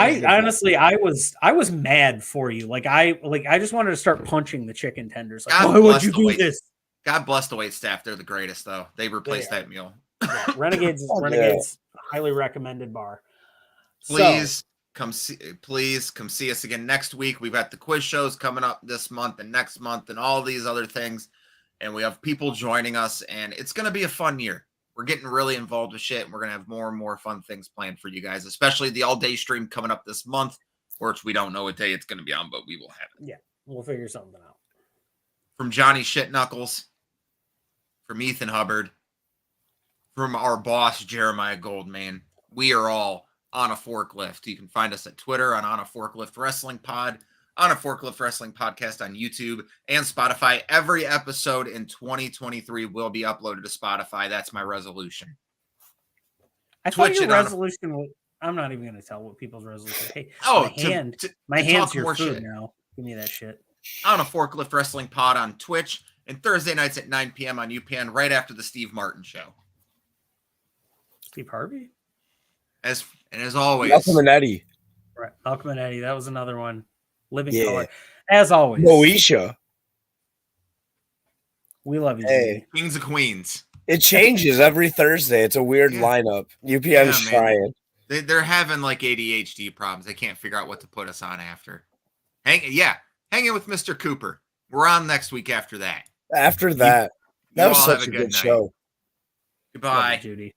F: I was mad for you. I just wanted to start punching the chicken tenders. Like, why would you do this?
C: God bless the wait staff. They're the greatest, though. They replaced that meal.
F: Yeah, Renegades, highly recommended bar.
C: Please come see us again next week. We've got the quiz shows coming up this month and next month and all these other things. And we have people joining us, and it's going to be a fun year. We're getting really involved with shit, and we're going to have more and more fun things planned for you guys, especially the all-day stream coming up this month, which we don't know what day it's going to be on, but we will have it.
F: Yeah. We'll figure something out.
C: From Johnny Shitknuckles, from Ethan Hubbard, from our boss, Jeremiah Goldman, we are all On a Forklift. You can find us at Twitter on a Forklift Wrestling Pod, On a Forklift Wrestling Podcast on YouTube and Spotify. Every episode in 2023 will be uploaded to Spotify. That's my resolution.
F: I thought your resolution was, I'm not even going to tell what people's resolution. Hey, my hand's your food now. Give me that shit.
C: On a Forklift Wrestling Pod on Twitch and Thursday nights at 9 p.m. on UPN right after the Steve Martin Show.
F: Steve Harvey?
C: As always.
E: Malcolm and Eddie.
F: Right. Malcolm and Eddie. That was another one. Living color. As always.
E: Moesha.
F: We love you.
E: Hey.
C: Kings of Queens.
E: It changes every Thursday. It's a weird lineup. UPN's trying.
C: They're having like ADHD problems. They can't figure out what to put us on after. Hanging with Mr. Cooper. We're on next week after that.
E: After that. That was such a good show.
C: Goodbye.
F: Judy.